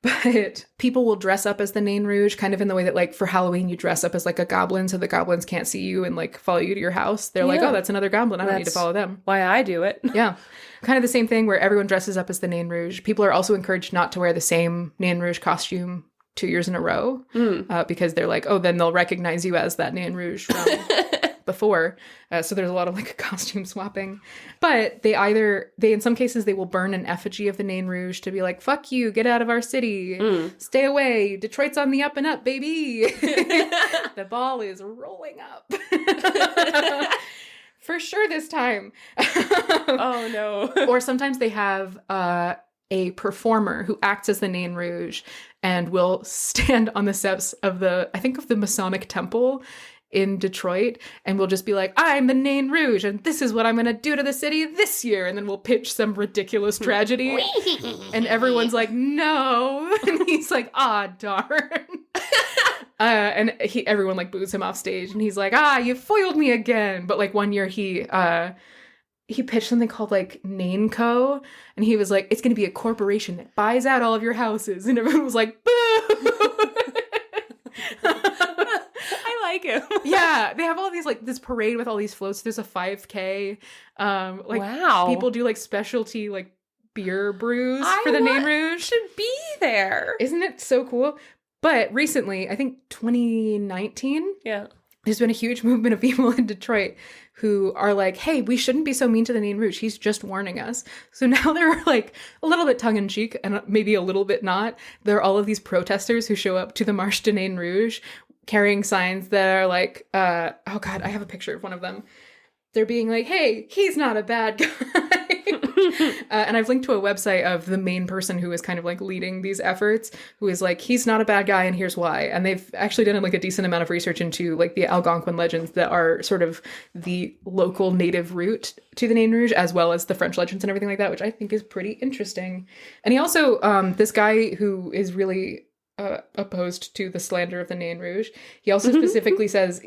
But people will dress up as the Nain Rouge, kind of in the way that, like, for Halloween, you dress up as, like, a goblin so the goblins can't see you and, like, follow you to your house. They're like, oh, that's another goblin. I don't need to follow them. Why I do it. Yeah. Kind of the same thing where everyone dresses up as the Nain Rouge. People are also encouraged not to wear the same Nain Rouge costume 2 years in a row because they're like, oh, then they'll recognize you as that Nain Rouge from before. So there's a lot of like costume swapping. But they in some cases, they will burn an effigy of the Nain Rouge to be like, fuck you, get out of our city, stay away. Detroit's on the up and up, baby. The ball is rolling up. For sure this time. Oh, no. Or sometimes they have a performer who acts as the Nain Rouge and will stand on the steps of the Masonic Temple in Detroit, and we'll just be like, I'm the Nain Rouge, and this is what I'm going to do to the city this year. And then we'll pitch some ridiculous tragedy. And everyone's like, no. And he's like, darn. And everyone like boos him off stage, and he's like, you foiled me again. But like one year he pitched something called like Nain Co. And he was like, it's going to be a corporation that buys out all of your houses. And everyone was like, boo. I like him. Yeah. They have all these like this parade with all these floats. There's a 5K. Wow. People do like specialty like beer brews for the Nain Rouge. Should be there. Isn't it so cool? But recently, I think 2019, there's been a huge movement of people in Detroit who are like, hey, we shouldn't be so mean to the Nain Rouge. He's just warning us. So now they're like a little bit tongue-in-cheek and maybe a little bit not. There are all of these protesters who show up to the Marche du Nain Rouge carrying signs that are like, oh God, I have a picture of one of them. They're being like, hey, he's not a bad guy. And I've linked to a website of the main person who is kind of like leading these efforts, who is like, he's not a bad guy and here's why. And they've actually done like a decent amount of research into like the Algonquin legends that are sort of the local native root to the Nain Rouge, as well as the French legends and everything like that, which I think is pretty interesting. And he also, this guy who is really opposed to the slander of the Nain Rouge, he also specifically says,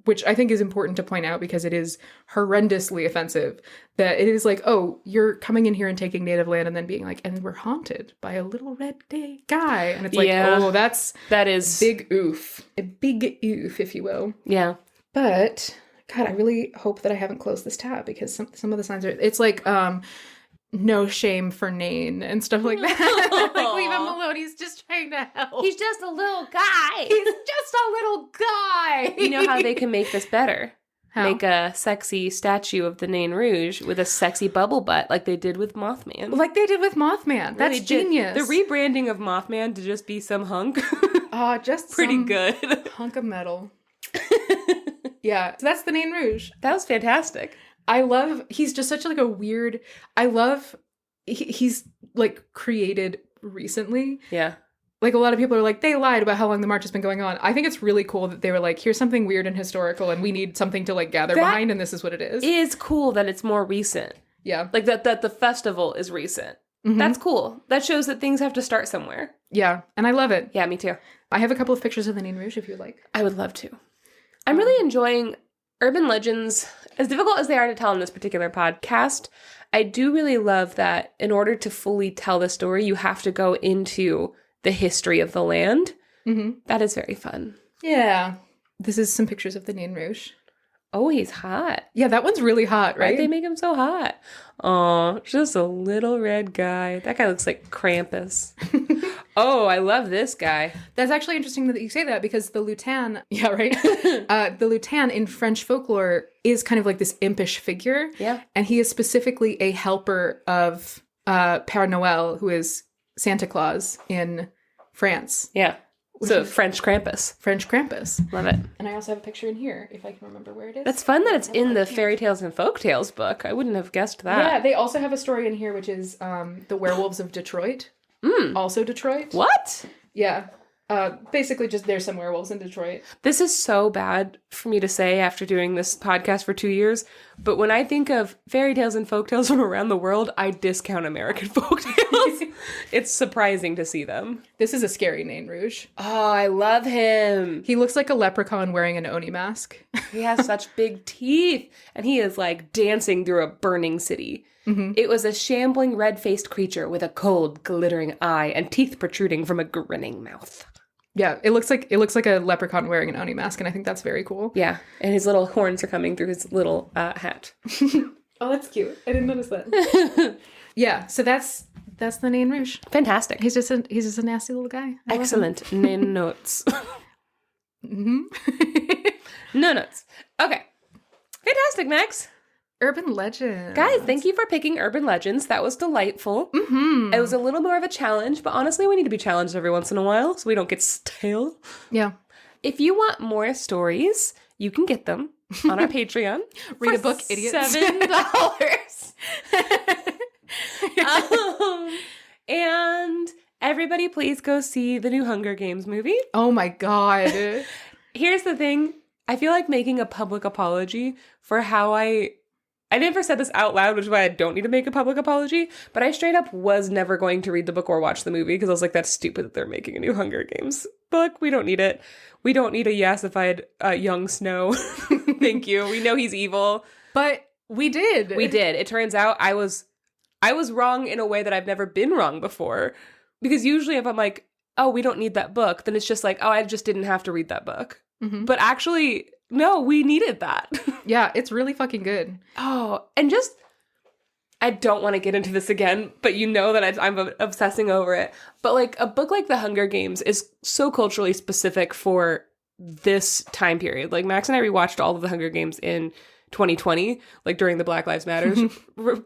which I think is important to point out because it is horrendously offensive, that it is like, oh, you're coming in here and taking native land and then being like, and we're haunted by a little red guy. And it's like, oh, that is big oof. A big oof, if you will. Yeah. But, God, I really hope that I haven't closed this tab because some of the signs are, it's like, no shame for Nain and stuff like that. Like, leave him alone. He's just trying to help. He's just a little guy. He's just a little guy. You know how they can make this better? How? Make a sexy statue of the Nain Rouge with a sexy bubble butt like they did with Mothman. Like they did with Mothman. That's genius. The rebranding of Mothman to just be some hunk. Just pretty good. Hunk of metal. Yeah. So that's the Nain Rouge. That was fantastic. He's just such like a weird, he's like created recently. Yeah. Like a lot of people are like, they lied about how long the march has been going on. I think it's really cool that they were like, here's something weird and historical and we need something to like gather behind and this is what it is. It is cool that it's more recent. Yeah. Like that the festival is recent. Mm-hmm. That's cool. That shows that things have to start somewhere. Yeah. And I love it. Yeah, me too. I have a couple of pictures of the Nain Rouge if you'd like. I would love to. I'm really enjoying urban legends. As difficult as they are to tell in this particular podcast, I do really love that in order to fully tell the story, you have to go into the history of the land. Mm-hmm. That is very fun. Yeah. This is some pictures of the Nain Rouge. Oh, he's hot. Yeah, that one's really hot, right? Why'd they make him so hot? Oh, just a little red guy. That guy looks like Krampus. Oh, I love this guy. That's actually interesting that you say that because the lutan, yeah, right? The lutan in French folklore is kind of like this impish figure. Yeah. And he is specifically a helper of Père Noël, who is Santa Claus in France. Yeah. So French Krampus. French Krampus. Love it. And I also have a picture in here, if I can remember where it is. That's fun that it's in the Fairy Tales and Folktales book. I wouldn't have guessed that. Yeah, they also have a story in here, which is The Werewolves of Detroit. Also Detroit. What? Yeah. Basically just there's some werewolves in Detroit. This is so bad for me to say after doing this podcast for 2 years, but when I think of fairy tales and folktales from around the world, I discount American folktales. It's surprising to see them. This is a scary Nain Rouge. Oh, I love him. He looks like a leprechaun wearing an Oni mask. He has such big teeth, and he is like dancing through a burning city. Mm-hmm. It was a shambling red-faced creature with a cold, glittering eye and teeth protruding from a grinning mouth. Yeah, it looks like a leprechaun wearing an Oni mask, and I think that's very cool. Yeah, and his little horns are coming through his little hat. Oh, that's cute. I didn't notice that. Yeah, so that's the Nain Rouge. Fantastic. He's just a nasty little guy. Excellent. Nain notes. Mm-hmm. No notes. Okay. Fantastic, Max. Urban legends. Guys, thank you for picking urban legends. That was delightful. Mm-hmm. It was a little more of a challenge, but honestly, we need to be challenged every once in a while so we don't get stale. Yeah. If you want more stories, you can get them on our Patreon. Read a book, idiots. $7. And everybody, please go see the new Hunger Games movie. Oh my God. Here's the thing. I feel like making a public apology for how I never said this out loud, which is why I don't need to make a public apology, but I straight up was never going to read the book or watch the movie because I was like, that's stupid that they're making a new Hunger Games book. We don't need it. We don't need a yassified young Snow. Thank you. We know he's evil. But we did. We did. It turns out I was wrong in a way that I've never been wrong before. Because usually if I'm like, oh, we don't need that book, then it's just like, oh, I just didn't have to read that book. Mm-hmm. But actually, no, we needed that. Yeah, it's really fucking good. Oh, and just, I don't want to get into this again, but you know that I'm obsessing over it. But like a book like The Hunger Games is so culturally specific for this time period. Like Max and I rewatched all of The Hunger Games in 2020, like during the Black Lives Matter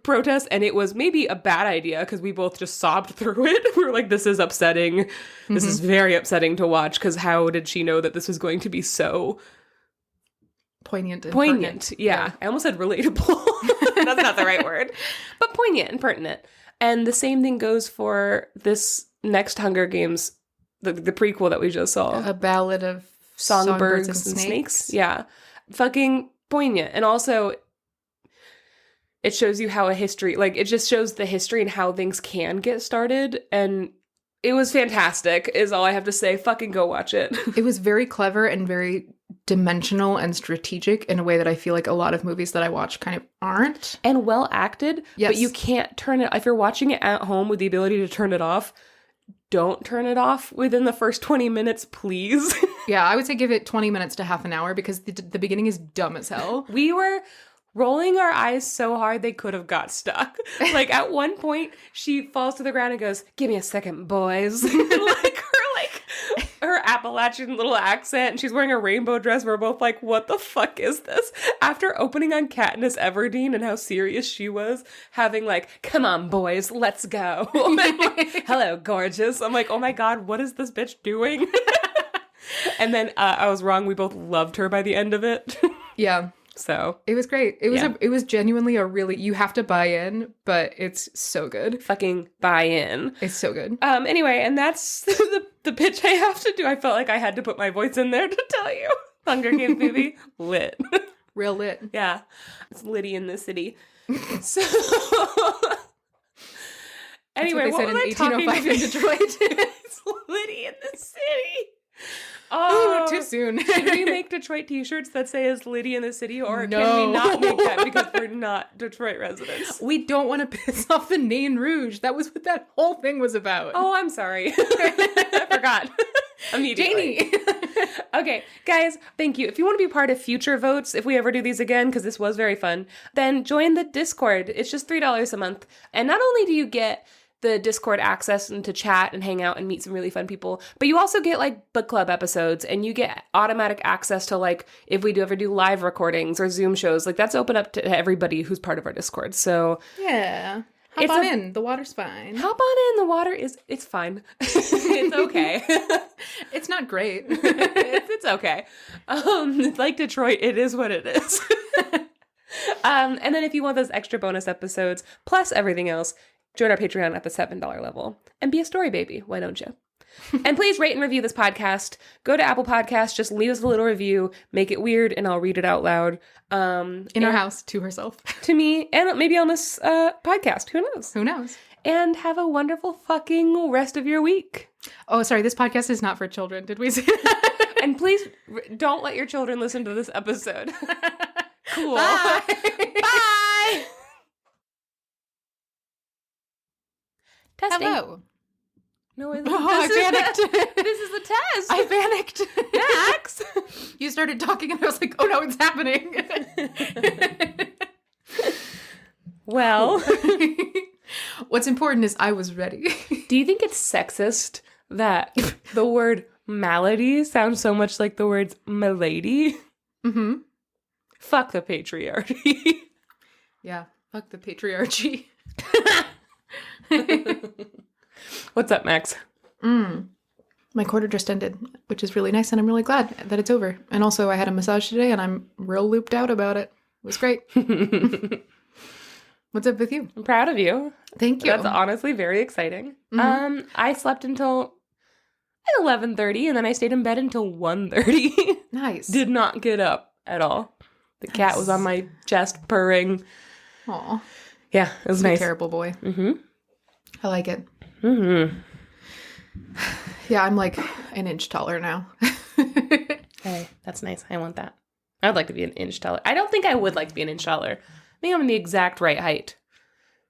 protests, and it was maybe a bad idea because we both just sobbed through it. We were like, this is upsetting. This is very upsetting to watch because how did she know that this was going to be so poignant? Yeah. I almost said relatable. That's not the right word. But poignant and pertinent. And the same thing goes for this next Hunger Games, the prequel that we just saw. A Ballad of Songbirds and Snakes. Yeah. Fucking poignant. And also, it shows you how a history, like, it just shows the history and how things can get started. And it was fantastic, is all I have to say. Fucking go watch it. It was very clever and very dimensional and strategic in a way that I feel like a lot of movies that I watch kind of aren't. And well acted. Yes. But you can't turn it, if you're watching it at home with the ability to turn it off, don't turn it off within the first 20 minutes, please. Yeah, I would say give it 20 minutes to half an hour because the beginning is dumb as hell. We were rolling our eyes so hard they could have got stuck. Like, at one point, she falls to the ground and goes, "Give me a second, boys." Her Appalachian little accent, and she's wearing a rainbow dress. We're both like, what the fuck is this? After opening on Katniss Everdeen and how serious she was, having like, "Come on, boys, let's go." Like, "Hello, gorgeous." I'm like, oh my god, what is this bitch doing? And then I was wrong. We both loved her by the end of it. Yeah. So it was great. It was genuinely a really, you have to buy in, but it's so good. Fucking buy in. It's so good. Anyway, and that's the pitch I have to do. I felt like I had to put my voice in there to tell you. Hunger Games movie, lit. Real lit. Yeah. It's litty in the city. So anyway, what was they said in 1805 in Detroit. It's litty in the city. Oh, too soon. Should we make Detroit t-shirts that say "Is Liddy in the city," or No. can we not make that because we're not Detroit residents? We don't want to piss off the Nain Rouge. That was what that whole thing was about. Oh, I'm sorry. I forgot. Immediately. Janey. Okay, guys, thank you. If you want to be part of future votes, if we ever do these again, because this was very fun, then join the Discord. It's just $3 a month. And not only do you get the Discord access and to chat and hang out and meet some really fun people, but you also get like book club episodes, and you get automatic access to, like, if we do ever do live recordings or Zoom shows, like, that's open up to everybody who's part of our Discord. So yeah. Hop on in. The water's fine. Hop on in. The water it's fine. It's okay. It's not great. It's okay. It's like Detroit. It is what it is. And then if you want those extra bonus episodes plus everything else, join our Patreon at the $7 level and be a story baby. Why don't you? And please rate and review this podcast. Go to Apple Podcasts. Just leave us a little review. Make it weird, and I'll read it out loud. In our house, to herself. To me, and maybe on this podcast. Who knows? Who knows? And have a wonderful fucking rest of your week. Oh, sorry. This podcast is not for children. Did we say that? And please don't let your children listen to this episode. Cool. Bye. Bye. Testing. Hello. No, I panicked. This is the test. I panicked. Max. You started talking and I was like, oh no, it's happening. Well, what's important is I was ready. do you think it's sexist that the word malady sounds so much like the words milady? Mm-hmm. Fuck the patriarchy. Yeah, fuck the patriarchy. What's up, Max? My quarter just ended, which is really nice, and I'm really glad that it's over. And also, I had a massage today, and I'm real looped out about it. It was great. What's up with you? I'm proud of you. Thank you. That's honestly very exciting. Mm-hmm. I slept until 11:30, and then I stayed in bed until 1:30. Nice. Did not get up at all. The cat was on my chest purring. Aw. Yeah, it was You're a nice. terrible boy. Mm-hmm. I like it. Mm-hmm. Yeah, I'm like an inch taller now. Hey, that's nice. I want that. I'd like to be an inch taller. I don't think I would like to be an inch taller. I think I'm the exact right height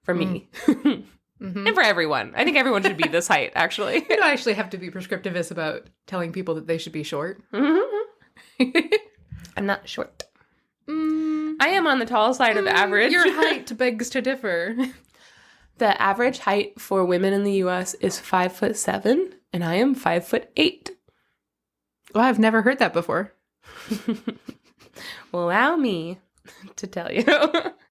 for me. Mm-hmm. And for everyone. I think everyone should be this height, actually. You don't actually have to be prescriptivist about telling people that they should be short. Mm-hmm. I'm not short. I am on the tall side of average. Your height begs to differ. The average height for women in the U.S. is 5'7", and I am 5'8". Well, I've never heard that before. Allow me to tell you.